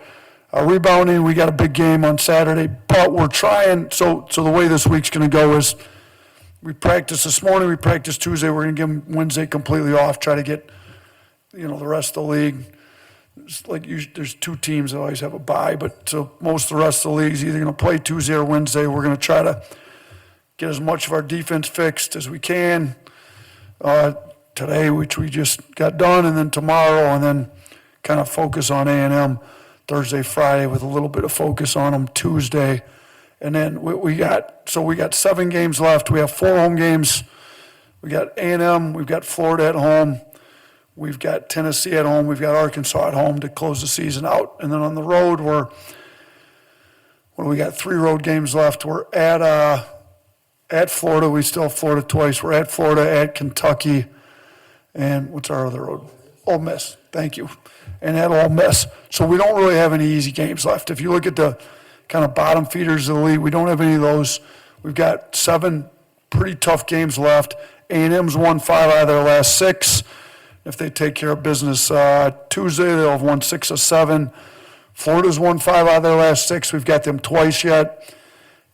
rebounding. We got a big game on Saturday. But we're trying. So the way this week's going to go is we practiced this morning. We practiced Tuesday. We're going to give them Wednesday completely off, try to get the rest of the league. It's there's 2 teams that always have a bye, but so most of the rest of the league's either going to play Tuesday or Wednesday. We're going to try to get as much of our defense fixed as we can today, which we just got done, and then tomorrow, and then kind of focus on A&M Thursday, Friday, with a little bit of focus on them Tuesday. And then we got 7 games left. We have 4 home games. We got A&M, we've got Florida at home. We've got Tennessee at home. We've got Arkansas at home to close the season out. And then on the road, we got 3 road games left. We're at Florida. We still have Florida twice. We're at Florida, at Kentucky, and what's our other road? Ole Miss. Thank you. And at Ole Miss. So we don't really have any easy games left. If you look at the kind of bottom feeders of the league, we don't have any of those. We've got 7 pretty tough games left. A&M's won 5 out of their last 6. If they take care of business Tuesday, they'll have won 6 of 7. Florida's won 5 out of their last 6. We've got them twice yet.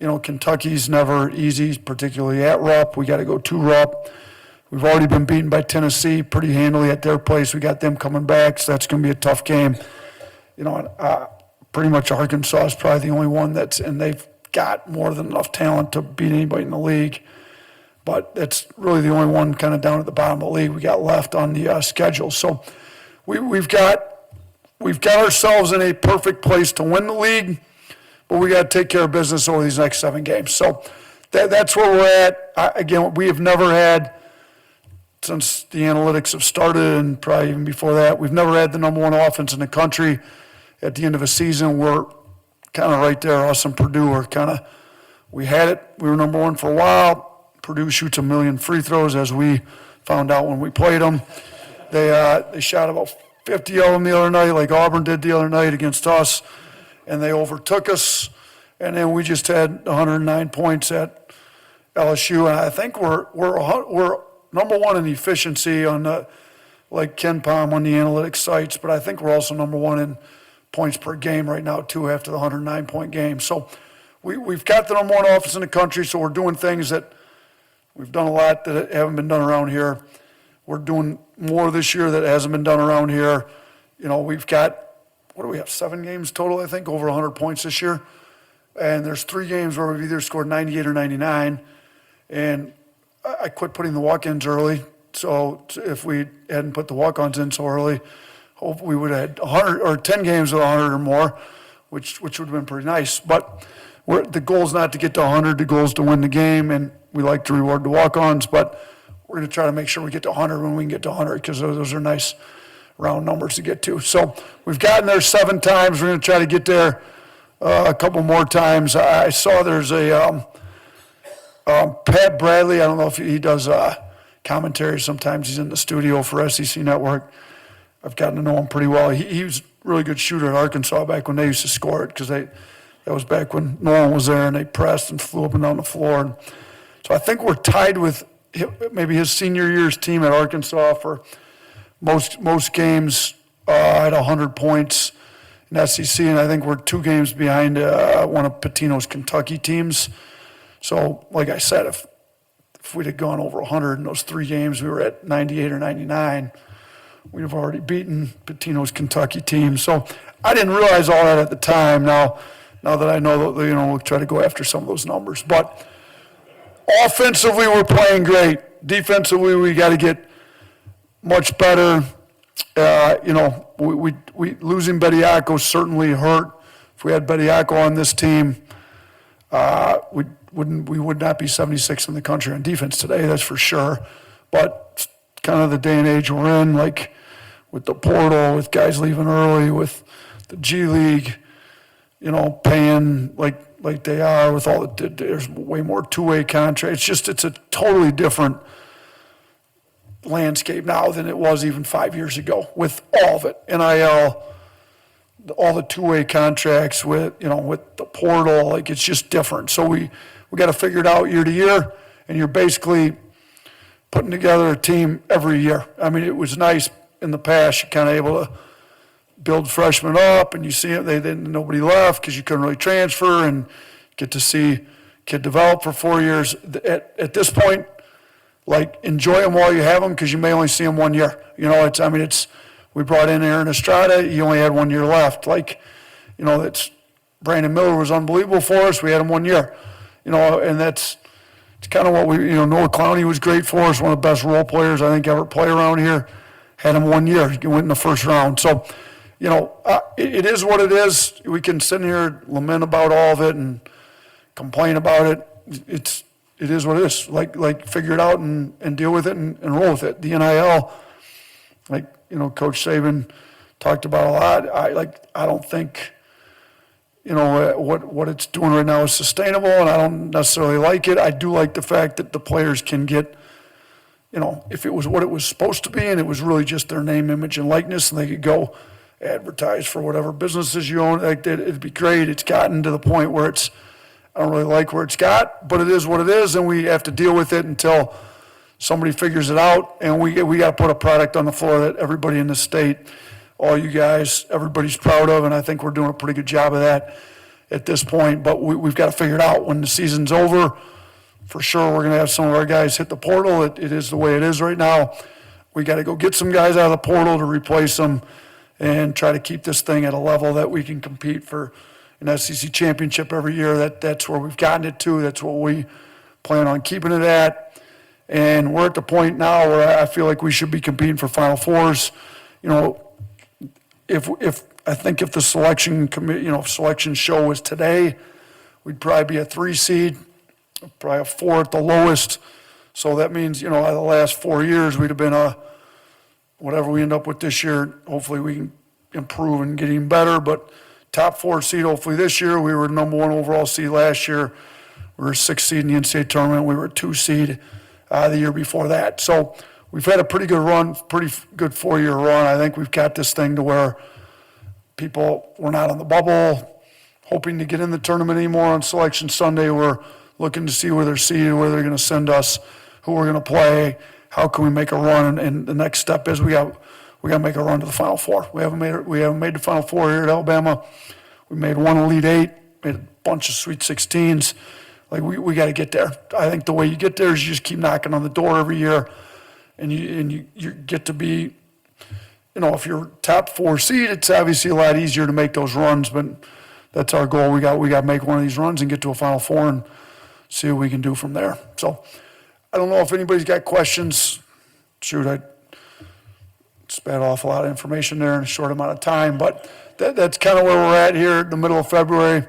Kentucky's never easy, particularly at Rupp. We got to go to Rupp. We've already been beaten by Tennessee pretty handily at their place. We got them coming back, so that's going to be a tough game. You know, pretty much Arkansas is probably the only one and they've got more than enough talent to beat anybody in the league. But that's really the only one kind of down at the bottom of the league we got left on the schedule. So we've got ourselves in a perfect place to win the league, but we got to take care of business over these next 7 games. So that's where we're at. Again, we have never had, since the analytics have started and probably even before that, we've never had the number 1 offense in the country. At the end of a season, we're kind of right there. Us and Purdue are we had it. We were number 1 for a while. Purdue shoots 1 million free throws, as we found out when we played them. They shot about 50 of them the other night, like Auburn did the other night against us, and they overtook us. And then we just had 109 points at LSU, and I think we're number 1 in efficiency on like Ken Palm on the analytics sites, but I think we're also number 1 in points per game right now too after the 109-point game. So we've got the number 1 offense in the country, so we're doing things that we've done a lot that haven't been done around here. We're doing more this year that hasn't been done around here. You know, we've got, what do we have, 7 games total, I think, over 100 points this year. And there's 3 games where we've either scored 98 or 99. And I quit putting the walk-ins early. So if we hadn't put the walk-ons in so early, hope we would have had 100 or 10 games with 100 or more, which would have been pretty nice. But the goal is not to get to 100. The goal is to win the game, and we like to reward the walk-ons. But we're going to try to make sure we get to 100 when we can get to 100, because those are nice round numbers to get to. So we've gotten there 7 times. We're going to try to get there a couple more times. I saw there's a Pat Bradley. I don't know if he does commentary. Sometimes he's in the studio for SEC Network. I've gotten to know him pretty well. He was a really good shooter at Arkansas back when they used to score it, because that was back when no one was there and they pressed and flew up and down the floor. And so I think we're tied with maybe his senior year's team at Arkansas for most games at 100 points in SEC, and I think we're 2 games behind one of Pitino's Kentucky teams. So, like I said, if we'd have gone over 100 in those 3 games, we were at 98 or 99. We'd have already beaten Pitino's Kentucky team. So I didn't realize all that at the time. Now that I know that, we'll try to go after some of those numbers. But offensively, we're playing great. Defensively, we got to get much better. We losing Bediako certainly hurt. If we had Bediako on this team, we would not be 76th in the country on defense today, that's for sure. But it's kind of the day and age we're in, like with the portal, with guys leaving early, with the G League, paying like they are, with all there's way more 2-way contracts. It's a totally different landscape now than it was even 5 years ago, with all of it. NIL, all the 2-way contracts, with the portal, it's just different. So we got to figure it out year to year, and you're basically putting together a team every year. I mean, it was nice in the past, you're kind of able to build freshmen up, and you see it, nobody left because you couldn't really transfer, and get to see kid develop for 4 years. At this point, enjoy them while you have them, because you may only see them 1 year. We brought in Aaron Estrada, he only had 1 year left. Brandon Miller was unbelievable for us, we had him 1 year. And it's kind of what Noah Clowney was great for us, one of the best role players I think ever play around here. Had him 1 year, he went in the first round. So, it is what it is. We can sit here, lament about all of it and complain about it. It is what it is. Figure it out and deal with it and roll with it. The NIL, Coach Saban talked about a lot. I don't think, what it's doing right now is sustainable, and I don't necessarily like it. I do like the fact that the players can get, if it was what it was supposed to be and it was really just their name, image, and likeness, and they could go advertise for whatever businesses you own, it'd be great. It's gotten to the point where I don't really like where it's got, but it is what it is, and we have to deal with it until somebody figures it out, and we got to put a product on the floor that everybody in the state, all you guys, everybody's proud of, and I think we're doing a pretty good job of that at this point. But we've got to figure it out when the season's over. For sure, we're going to have some of our guys hit the portal. It is the way it is right now. We got to go get some guys out of the portal to replace them and try to keep this thing at a level that we can compete for an SEC championship every year. That's where we've gotten it to. That's what we plan on keeping it at. And we're at the point now where I feel like we should be competing for Final Fours. You know, if I think if the selection committee, selection show was today, we'd probably be a 3 seed, probably a 4 at the lowest. So that means, out of the last 4 years, we'd have been whatever we end up with this year, hopefully we can improve and get even better. But top 4 seed, hopefully this year. We were number 1 overall seed last year. We were 6 seed in the NCAA tournament. We were a 2 seed the year before that. So we've had a pretty good run, pretty good 4-year run. I think we've got this thing to where we're not on the bubble, hoping to get in the tournament anymore on Selection Sunday. We're looking to see where they're seated, where they're going to send us, who we're going to play, how can we make a run. And the next step is we got to make a run to the Final Four. We haven't made the Final Four here at Alabama. We made 1 Elite 8, made a bunch of Sweet 16s. Like we got to get there. I think the way you get there is you just keep knocking on the door every year, and you get to be, if you're top 4 seed, it's obviously a lot easier to make those runs. But that's our goal. We got to make one of these runs and get to a Final Four and see what we can do from there. So I don't know if anybody's got questions. Shoot, I spat off a lot of information there in a short amount of time, but that's kind of where we're at here in the middle of February.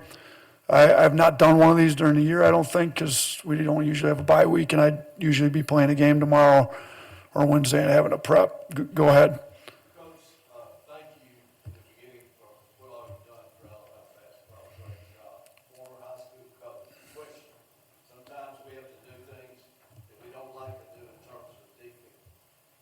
I've not done one of these during the year, I don't think, because we don't usually have a bye week, and I'd usually be playing a game tomorrow or Wednesday and having a prep. Go ahead. Coach, thank you at the beginning for what all you've done for Alabama basketball. Great job. Former high school coach. Question. Sometimes we have to do things that we don't like to do in terms of defense.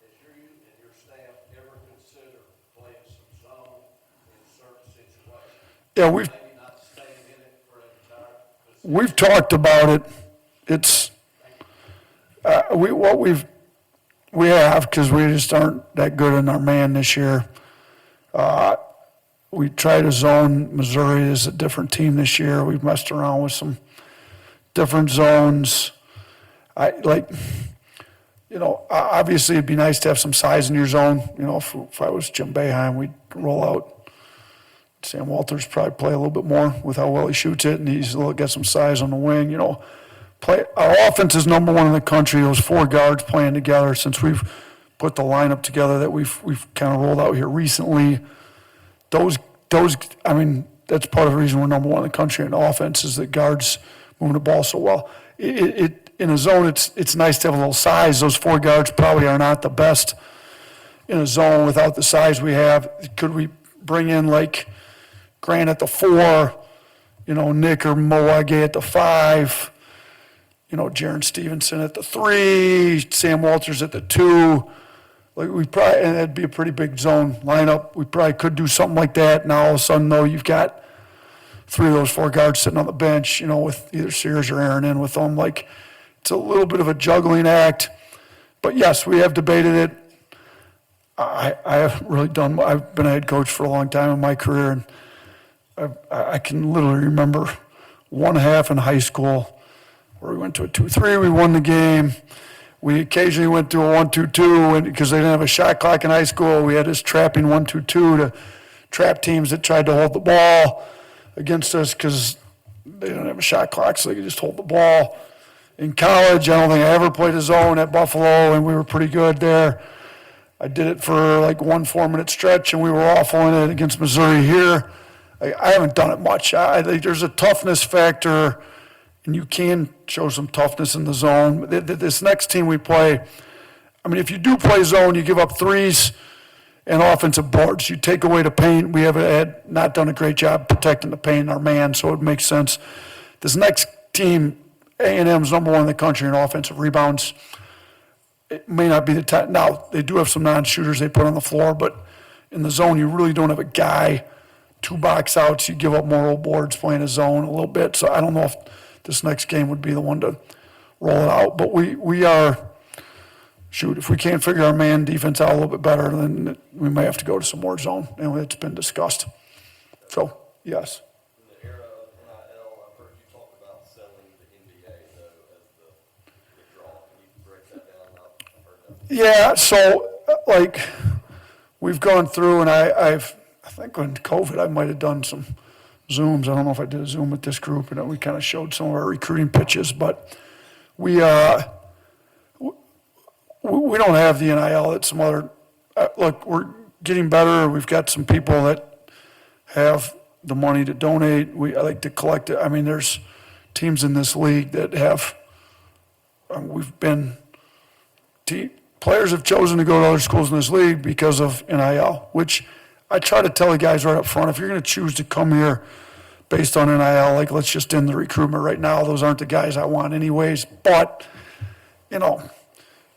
Has you and your staff ever considered playing some zone in certain situations? Yeah, Maybe not staying in it for an entire. we've talked about it. It's we have, because we just aren't that good in our man this year. We tried to zone Missouri as a different team this year. We've messed around with some different zones. Obviously it'd be nice to have some size in your zone. If I was Jim Boeheim, we'd roll out. Sam Walters probably play a little bit more with how well he shoots it, and he's got some size on the wing. Our offense is number 1 in the country. Those 4 guards playing together since we've put the lineup together that we've kind of rolled out here recently. Those, that's part of the reason we're number 1 in the country in offense is that guards moving the ball so well. In a zone, it's nice to have a little size. Those 4 guards probably are not the best in a zone without the size we have. Could we bring in like Grant at the 4, Nick or Moage at the 5, Jaron Stevenson at the 3, Sam Walters at the 2. And that'd be a pretty big zone lineup. We probably could do something like that. Now all of a sudden, though, you've got 3 of those 4 guards sitting on the bench, with either Sears or Aaron in with them. It's a little bit of a juggling act. But yes, we have debated it. I haven't really I've been a head coach for a long time in my career, and I can literally remember one half in high school where we went to a 2-3, we won the game. We occasionally went to a 1-2-2, and because they didn't have a shot clock in high school, we had this trapping 1-2-2 to trap teams that tried to hold the ball against us because they didn't have a shot clock, so they could just hold the ball. In college, I don't think I ever played a zone at Buffalo, and we were pretty good there. I did it for like 1 4-minute stretch, and we were awful in it against Missouri here. I haven't done it much. I think there's a toughness factor, and you can show some toughness in the zone. This next team we play, if you do play zone, you give up threes and offensive boards. You take away the paint. We have not done a great job protecting the paint in our man, so it makes sense. This next team, A&M's number 1 in the country in offensive rebounds. It may not be the time. Now, they do have some non-shooters they put on the floor, but in the zone, you really don't have a guy. 2 box outs, you give up more old boards playing a zone a little bit. So I don't know if this next game would be the one to roll it out. But we are, if we can't figure our man defense out a little bit better, then we may have to go to some more zone. And it's been discussed. So, yes. In the era of NIL, I've heard you talk about selling the NBA, though, as the Yeah, so, like, we've gone through, and I think when COVID, I might have done some Zooms. I don't know if I did a Zoom with this group, and we kind of showed some of our recruiting pitches, but we don't have the NIL that some other, look, we're getting better. We've got some people that have the money to donate. I like to collect it. I mean, there's teams in this league that have, players have chosen to go to other schools in this league because of NIL, which I try to tell the guys right up front, if you're going to choose to come here based on NIL, like, let's just end the recruitment right now. Those aren't the guys I want anyways. But, you know,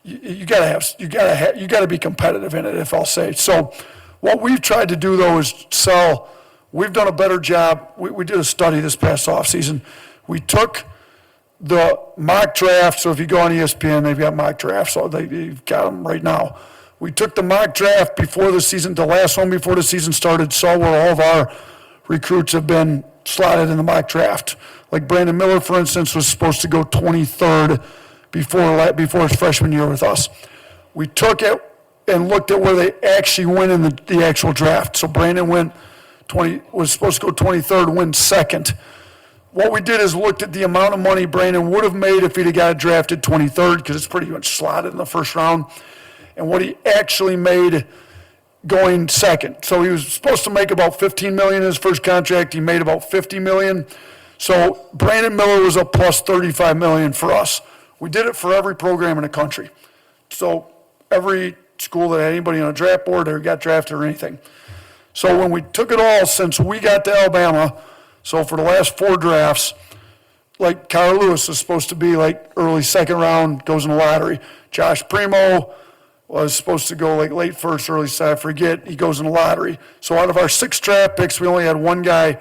you gotta be competitive in it, if I'll say. So what we've tried to do, though, is sell. We've done a better job. We did a study this past offseason. We took the mock draft, so if you go on ESPN, they've got mock drafts, so they've got them right now. We took the mock draft before the season, the last one before the season started, saw where all of our recruits have been slotted in the mock draft. Like Brandon Miller, for instance, was supposed to go 23rd before his freshman year with us. We took it and looked at where they actually went in the actual draft. So Brandon was supposed to go 23rd, went second. What we did is looked at the amount of money Brandon would have made if he'd have got drafted 23rd, because it's pretty much slotted in the first round, and what he actually made going second. So he was supposed to make about $15 million in his first contract. He made about $50 million. So Brandon Miller was a plus $35 million for us. We did it for every program in the country. So every school that had anybody on a draft board or got drafted or anything. So when we took it all since we got to Alabama, so for the last 4 drafts, like Kyle Lewis is supposed to be like early second round, goes in the lottery. Josh Primo was supposed to go like late first, early second, I forget, he goes in the lottery. So out of our 6 draft picks, we only had 1 guy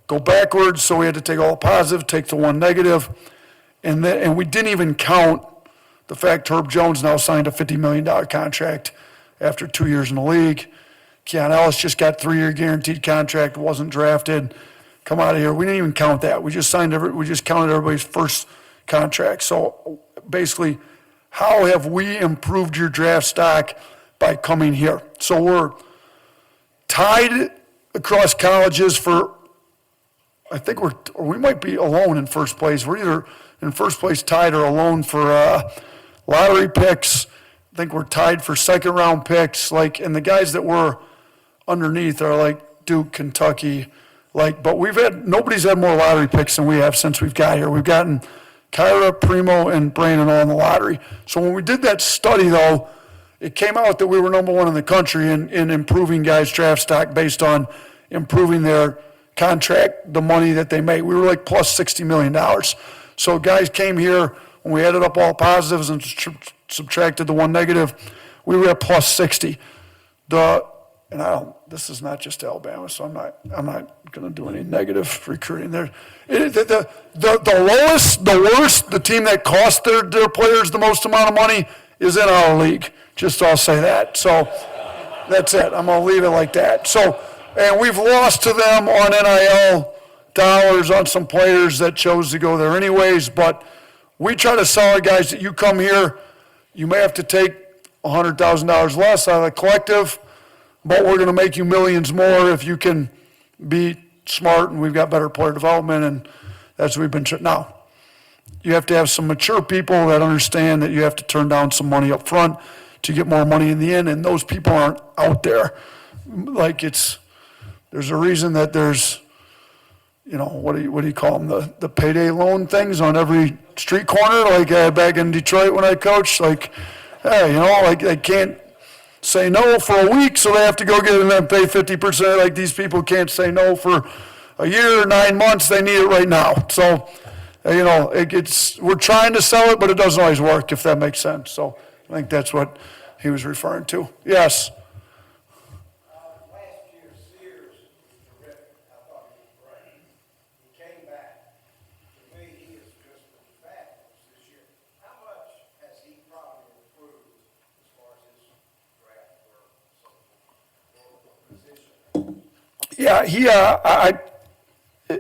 go backwards, so we had to take all the positive, take the 1 negative. And we didn't even count the fact Herb Jones now signed a $50 million contract after 2 years in the league. Keon Ellis just got 3-year guaranteed contract, wasn't drafted. Come out of here. We didn't even count that. We just counted everybody's first contract. So basically, how have we improved your draft stock by coming here? So we're tied across colleges for, I think we might be alone in first place. We're either in first place tied or alone for lottery picks. I think we're tied for second round picks. And the guys that we're underneath are like Duke, Kentucky. But nobody's had more lottery picks than we have since we've got here. We've gotten Kyra, Primo, and Brandon all in the lottery. So when we did that study, though, it came out that we were number 1 in the country in improving guys' draft stock based on improving their contract, the money that they made. We were like plus $60 million. So guys came here, when we added up all positives and subtracted the 1 negative, we were at plus 60. This is not just Alabama, so I'm not going to do any negative recruiting there. The lowest, the worst, the team that cost their players the most amount of money is in our league. Just I'll say that. So that's it. I'm going to leave it like that. So, and we've lost to them on NIL dollars on some players that chose to go there anyways, but we try to sell our guys that you come here, you may have to take $100,000 less out of the collective, but we're going to make you millions more if you can be smart, and we've got better player development, and that's what we've been. Now, you have to have some mature people that understand that you have to turn down some money up front to get more money in the end, and those people aren't out there. There's a reason that there's, what do you call them, the payday loan things on every street corner, back in Detroit when I coached, they can't say no for a week, so they have to go get it and then pay 50%. These people can't say no for a year, 9 months, they need it right now. So, we're trying to sell it, but it doesn't always work, if that makes sense. So I think that's what he was referring to. Yes? Last year, Sears was terrific. I thought he was great. He came back. To me, he has just been fabulous this year. How much has he probably improved as far as his draft or position? Yeah,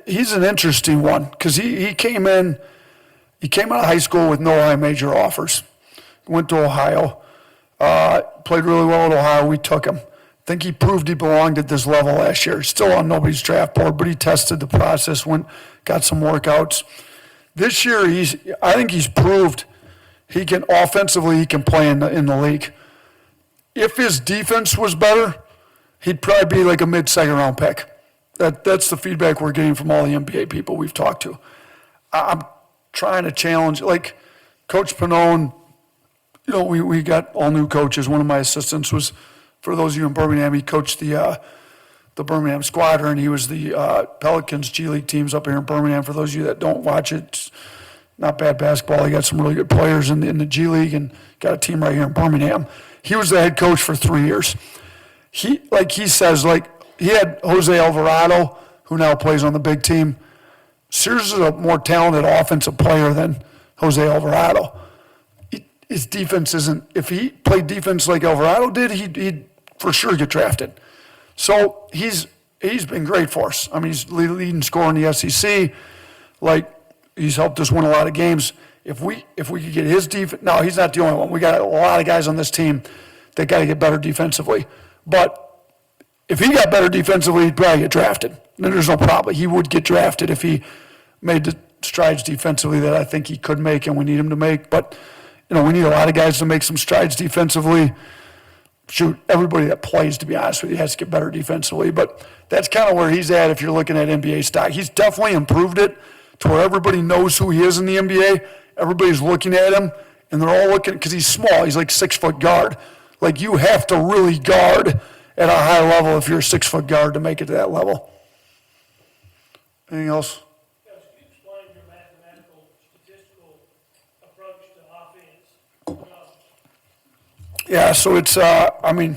he's an interesting one because he came out of high school with no high major offers. Went to Ohio, Played really well at Ohio. We took him. I think he proved he belonged at this level last year. Still on nobody's draft board, but he tested the process, got some workouts. This year, I think he's proved he can play in the league. If his defense was better, he'd probably be like a mid-second round pick. That's the feedback we're getting from all the NBA people we've talked to. I'm trying to challenge, like Coach Pannone, we got all new coaches. One of my assistants was, for those of you in Birmingham, he coached the Birmingham Squadron. He was the Pelicans G League teams up here in Birmingham. For those of you that don't watch it, it's not bad basketball. He got some really good players in the G League and got a team right here in Birmingham. He was the head coach for 3 years. He says, he had Jose Alvarado, who now plays on the big team. Sears is a more talented offensive player than Jose Alvarado. His defense isn't, if he played defense like Alvarado did, he'd for sure get drafted. So he's been great for us. I mean, he's leading scorer in the SEC. He's helped us win a lot of games. If we could get his defense, no, he's not the only one. We got a lot of guys on this team that got to get better defensively. But if he got better defensively, he'd probably get drafted. Then there's no problem. He would get drafted if he made the strides defensively that I think he could make and we need him to make. But we need a lot of guys to make some strides defensively. Shoot, everybody that plays, to be honest with you, has to get better defensively. But that's kind of where he's at if you're looking at NBA stock. He's definitely improved it to where everybody knows who he is in the NBA. Everybody's looking at him, and they're all looking, because he's small. He's like 6-foot guard. You have to really guard at a high level if you're a 6-foot guard to make it to that level. Anything else? Can you explain your mathematical, statistical approach to offense? Yeah, so it's, we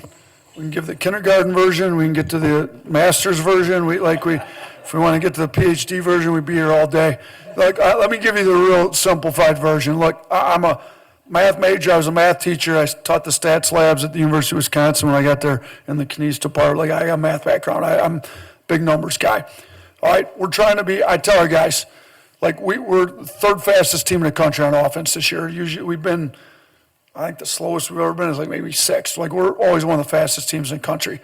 can give the kindergarten version, we can get to the master's version, if we want to get to the PhD version, we'd be here all day. Let me give you the real simplified version. Look, I'm a math major, I was a math teacher, I taught the stats labs at the University of Wisconsin when I got there in the Knies department. I got a math background, I'm a big numbers guy. All right, we're trying to be, I tell our guys, we're the third fastest team in the country on offense this year. Usually we've been, I think the slowest we've ever been is maybe sixth. We're always one of the fastest teams in the country.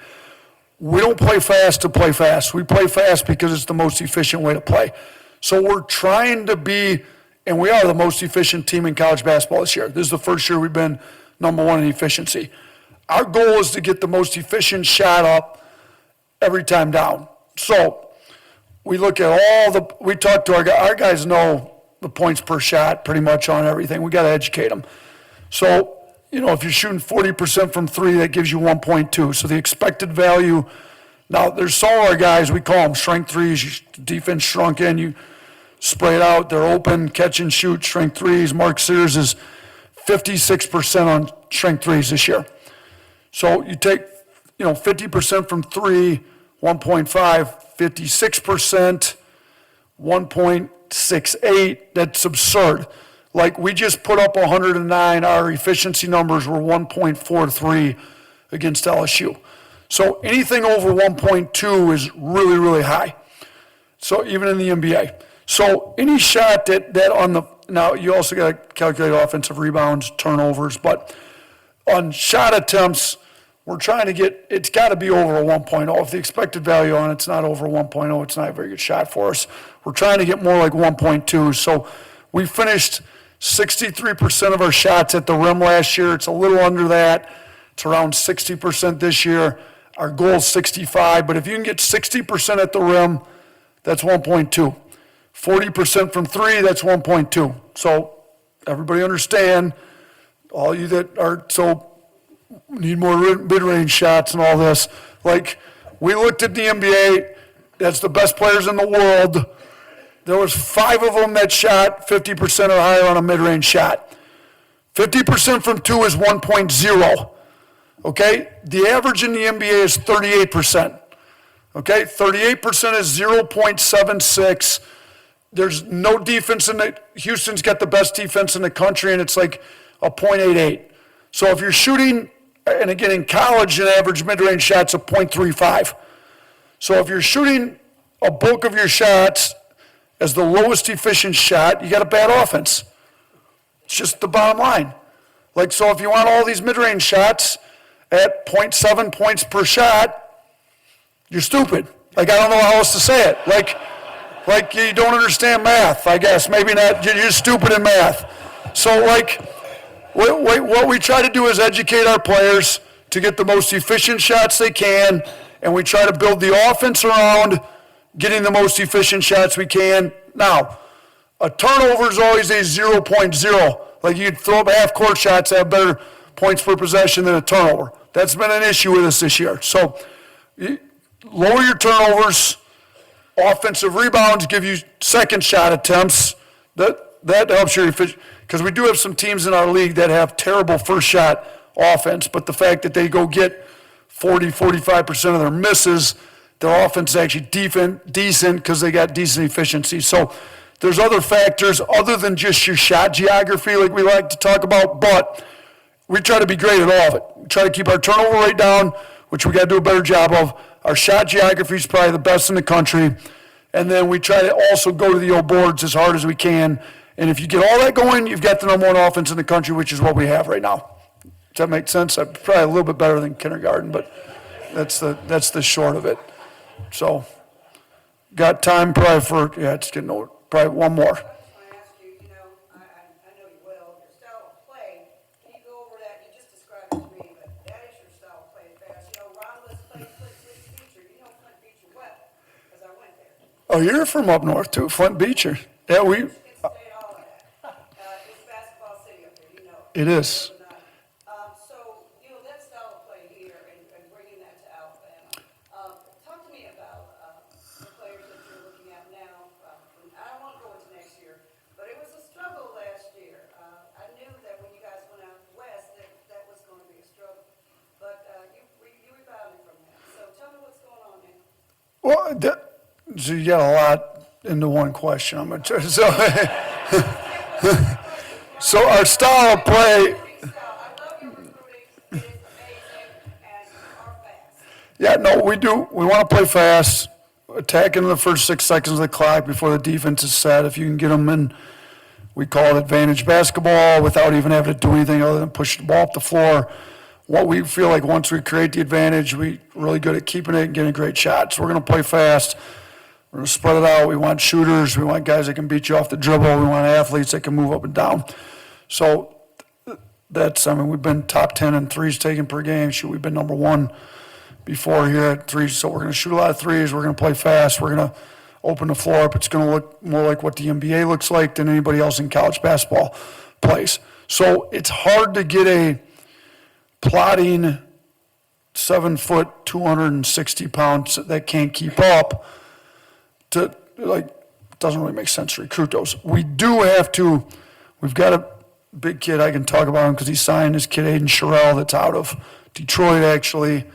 We don't play fast to play fast. We play fast because it's the most efficient way to play. So we're trying to be, and we are the most efficient team in college basketball this year. This is the first year we've been number one in efficiency. Our goal is to get the most efficient shot up every time down. So we look at we talk to our guys know the points per shot pretty much on everything. We got to educate them. So, if you're shooting 40% from three, that gives you 1.2. So the expected value, now there's some of our guys, we call them shrink threes, defense shrunk in, you spray it out, they're open, catch and shoot, shrink threes. Mark Sears is 56% on shrink threes this year. So you take, 50% from three, 1.5, 56%, 1.68, that's absurd. We just put up 109, our efficiency numbers were 1.43 against LSU. So anything over 1.2 is really, really high. So even in the NBA. So any shot that on the, now you also got to calculate offensive rebounds, turnovers, but on shot attempts, we're trying to get, it's got to be over a 1.0. If the expected value on it's not over 1.0, it's not a very good shot for us. We're trying to get more like 1.2. So we finished 63% of our shots at the rim last year. It's a little under that. It's around 60% this year. Our goal is 65, but if you can get 60% at the rim, that's 1.2. 40% from three, that's 1.2. So everybody understand, all you that are need more mid-range shots and all this. We looked at the NBA, that's the best players in the world. There was 5 of them that shot 50% or higher on a mid-range shot. 50% from two is 1.0. Okay? The average in the NBA is 38%. Okay? 38% is 0.76. There's no defense in it. Houston's got the best defense in the country, and it's a 0.88. So if you're shooting, and again, in college, an average mid-range shot's a 0.35. So if you're shooting a bulk of your shots as the lowest efficient shot, you got a bad offense. It's just the bottom line. Like, so if you want all these mid-range shots at 0.7 points per shot, you're stupid. Like, I don't know how else to say it. Like you don't understand math, I guess. Maybe not, you're just stupid in math. So, like, what we try to do is educate our players to get the most efficient shots they can, and we try to build the offense around getting the most efficient shots we can. Now, a turnover is always a 0.0. Like, you could throw up half-court shots that have better points per possession than a turnover. That's been an issue with us this year. So, lower your turnovers. Offensive rebounds give you second shot attempts. That helps your efficiency. Because we do have some teams in our league that have terrible first shot offense, but the fact that they go get 45% of their misses, their offense is actually decent because they got decent efficiency. So there's other factors other than just your shot geography like we like to talk about, but we try to be great at all of it. We try to keep our turnover rate down, which we got to do a better job of. Our shot geography is probably the best in the country. And then we try to also go to the old boards as hard as we can. And if you get all that going, you've got the number one offense in the country, which is what we have right now. Does that make sense? I'm probably a little bit better than kindergarten, but that's the short of it. So, got time probably for, yeah, it's getting old. Probably one more. I ask you, I know you well, your style of play, can you go over that? You just described it to me, but that is your style of play fast. Ron played Flint Beecher. You know Flint Beecher well, because I went there. Oh, you're from up north too, Flint Beecher. Yeah, Michigan State, all of that. It's basketball city up there, you know. it is. So, that style of play here and bringing that to Alabama. Talk to me about the players that you're looking at now. I don't want to go into next year, but it was a struggle last year. I knew that when you guys went out west, that was going to be a struggle. But you rebounded from that. So tell me what's going on now. Well, so you got a lot into one question. I'm gonna try. So our style of play. I love your recruiting. It is amazing and you are fast. Yeah, no, we do. We want to play fast, attack into the first 6 seconds of the clock before the defense is set. If you can get them in, we call it advantage basketball without even having to do anything other than push the ball up the floor. What we feel like once we create the advantage, we're really good at keeping it and getting great shots. We're going to play fast. We're going to spread it out. We want shooters. We want guys that can beat you off the dribble. We want athletes that can move up and down. So we've been top 10 in threes taken per game. We've been number one before here at threes. So we're going to shoot a lot of threes. We're going to play fast. We're going to open the floor up. It's going to look more like what the NBA looks like than anybody else in college basketball plays. So it's hard to get a plotting 7 foot, 260 pounds that can't keep up to, doesn't really make sense to recruit those. We've got a big kid, I can talk about him because he signed this kid, Aiden Sherrill, that's out of Detroit actually,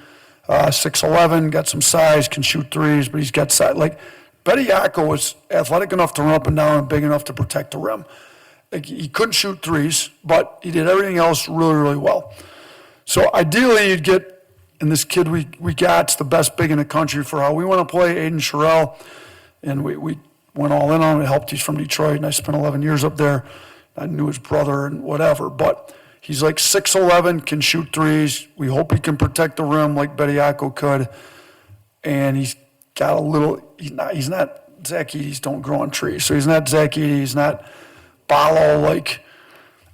6'11", got some size, can shoot threes, but he's got size. Betty Yako was athletic enough to run up and down and big enough to protect the rim. He couldn't shoot threes, but he did everything else really, really well. So ideally you'd get, and this kid we got's the best big in the country for how we want to play, Aiden Sherrill, and we went all in on him. It helped. He's from Detroit, and I spent 11 years up there. I knew his brother and whatever, but he's 6'11", can shoot threes. We hope he can protect the rim like Bediako could, and he's got a little. He's not Zach Edey's don't grow on trees, so he's not Zach Edey. He's not Balo like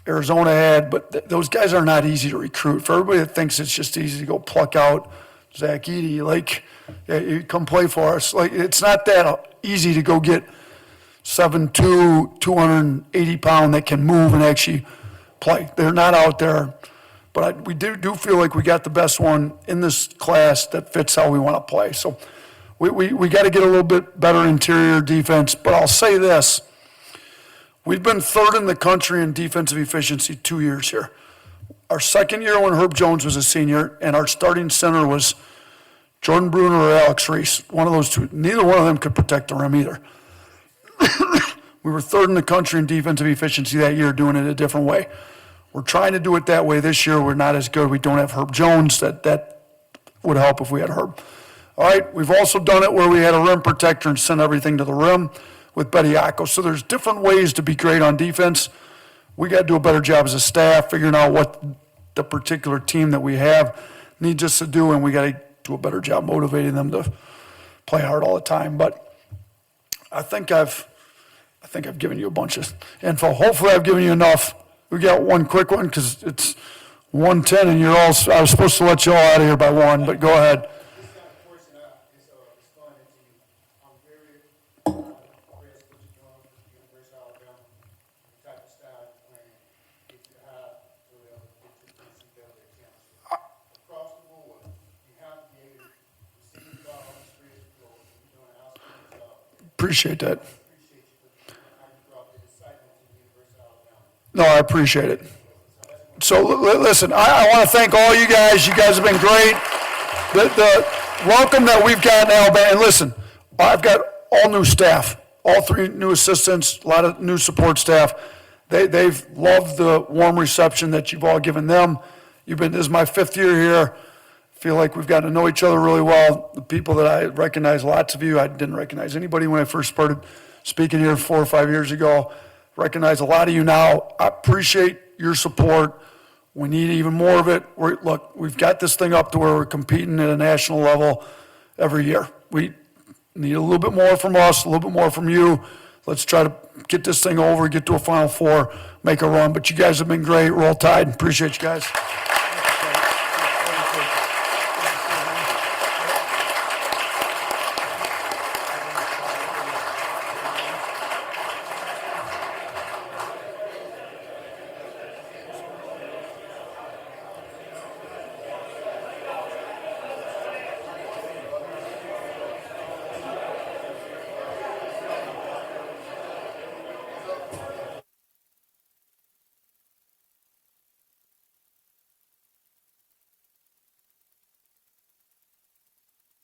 Arizona had, but those guys are not easy to recruit. For everybody that thinks it's just easy to go pluck out Zach Edey, yeah, you come play for us. It's not that easy to go get 7'2", 280-pound that can move and actually play. They're not out there, but we do feel like we got the best one in this class that fits how we want to play. So we got to get a little bit better interior defense, but I'll say this. We've been third in the country in defensive efficiency 2 years here. Our second year when Herb Jones was a senior, and our starting center was Jordan Bruner or Alex Reese, one of those two. Neither one of them could protect the rim either. We were third in the country in defensive efficiency that year, doing it a different way. We're trying to do it that way this year. We're not as good. We don't have Herb Jones. That would help if we had Herb. All right, we've also done it where we had a rim protector and sent everything to the rim with Bediako. So there's different ways to be great on defense. we got to do a better job as a staff figuring out what the particular team that we have needs us to do, and we got to do a better job motivating them to play hard all the time. But I think I've given you a bunch of info. Hopefully I've given you enough. We got one quick one because it's 1:10 and you're all, I was supposed to let you all out of here by 1, but go ahead. Appreciate that. No, I appreciate it. So listen, I want to thank all you guys. You guys have been great. The welcome that we've got in Alabama, and listen, I've got all new staff, all 3 new assistants, a lot of new support staff. They've loved the warm reception that you've all given them. This is my 5th year here. Feel like we've gotten to know each other really well. The people that I recognize, lots of you, I didn't recognize anybody when I first started speaking here 4 or 5 years ago. Recognize a lot of you now. I appreciate your support. We need even more of it. Look, we've got this thing up to where we're competing at a national level every year. We need a little bit more from us, a little bit more from you. Let's try to get this thing over, get to a Final Four, make a run. But you guys have been great. Roll Tide. Appreciate you guys.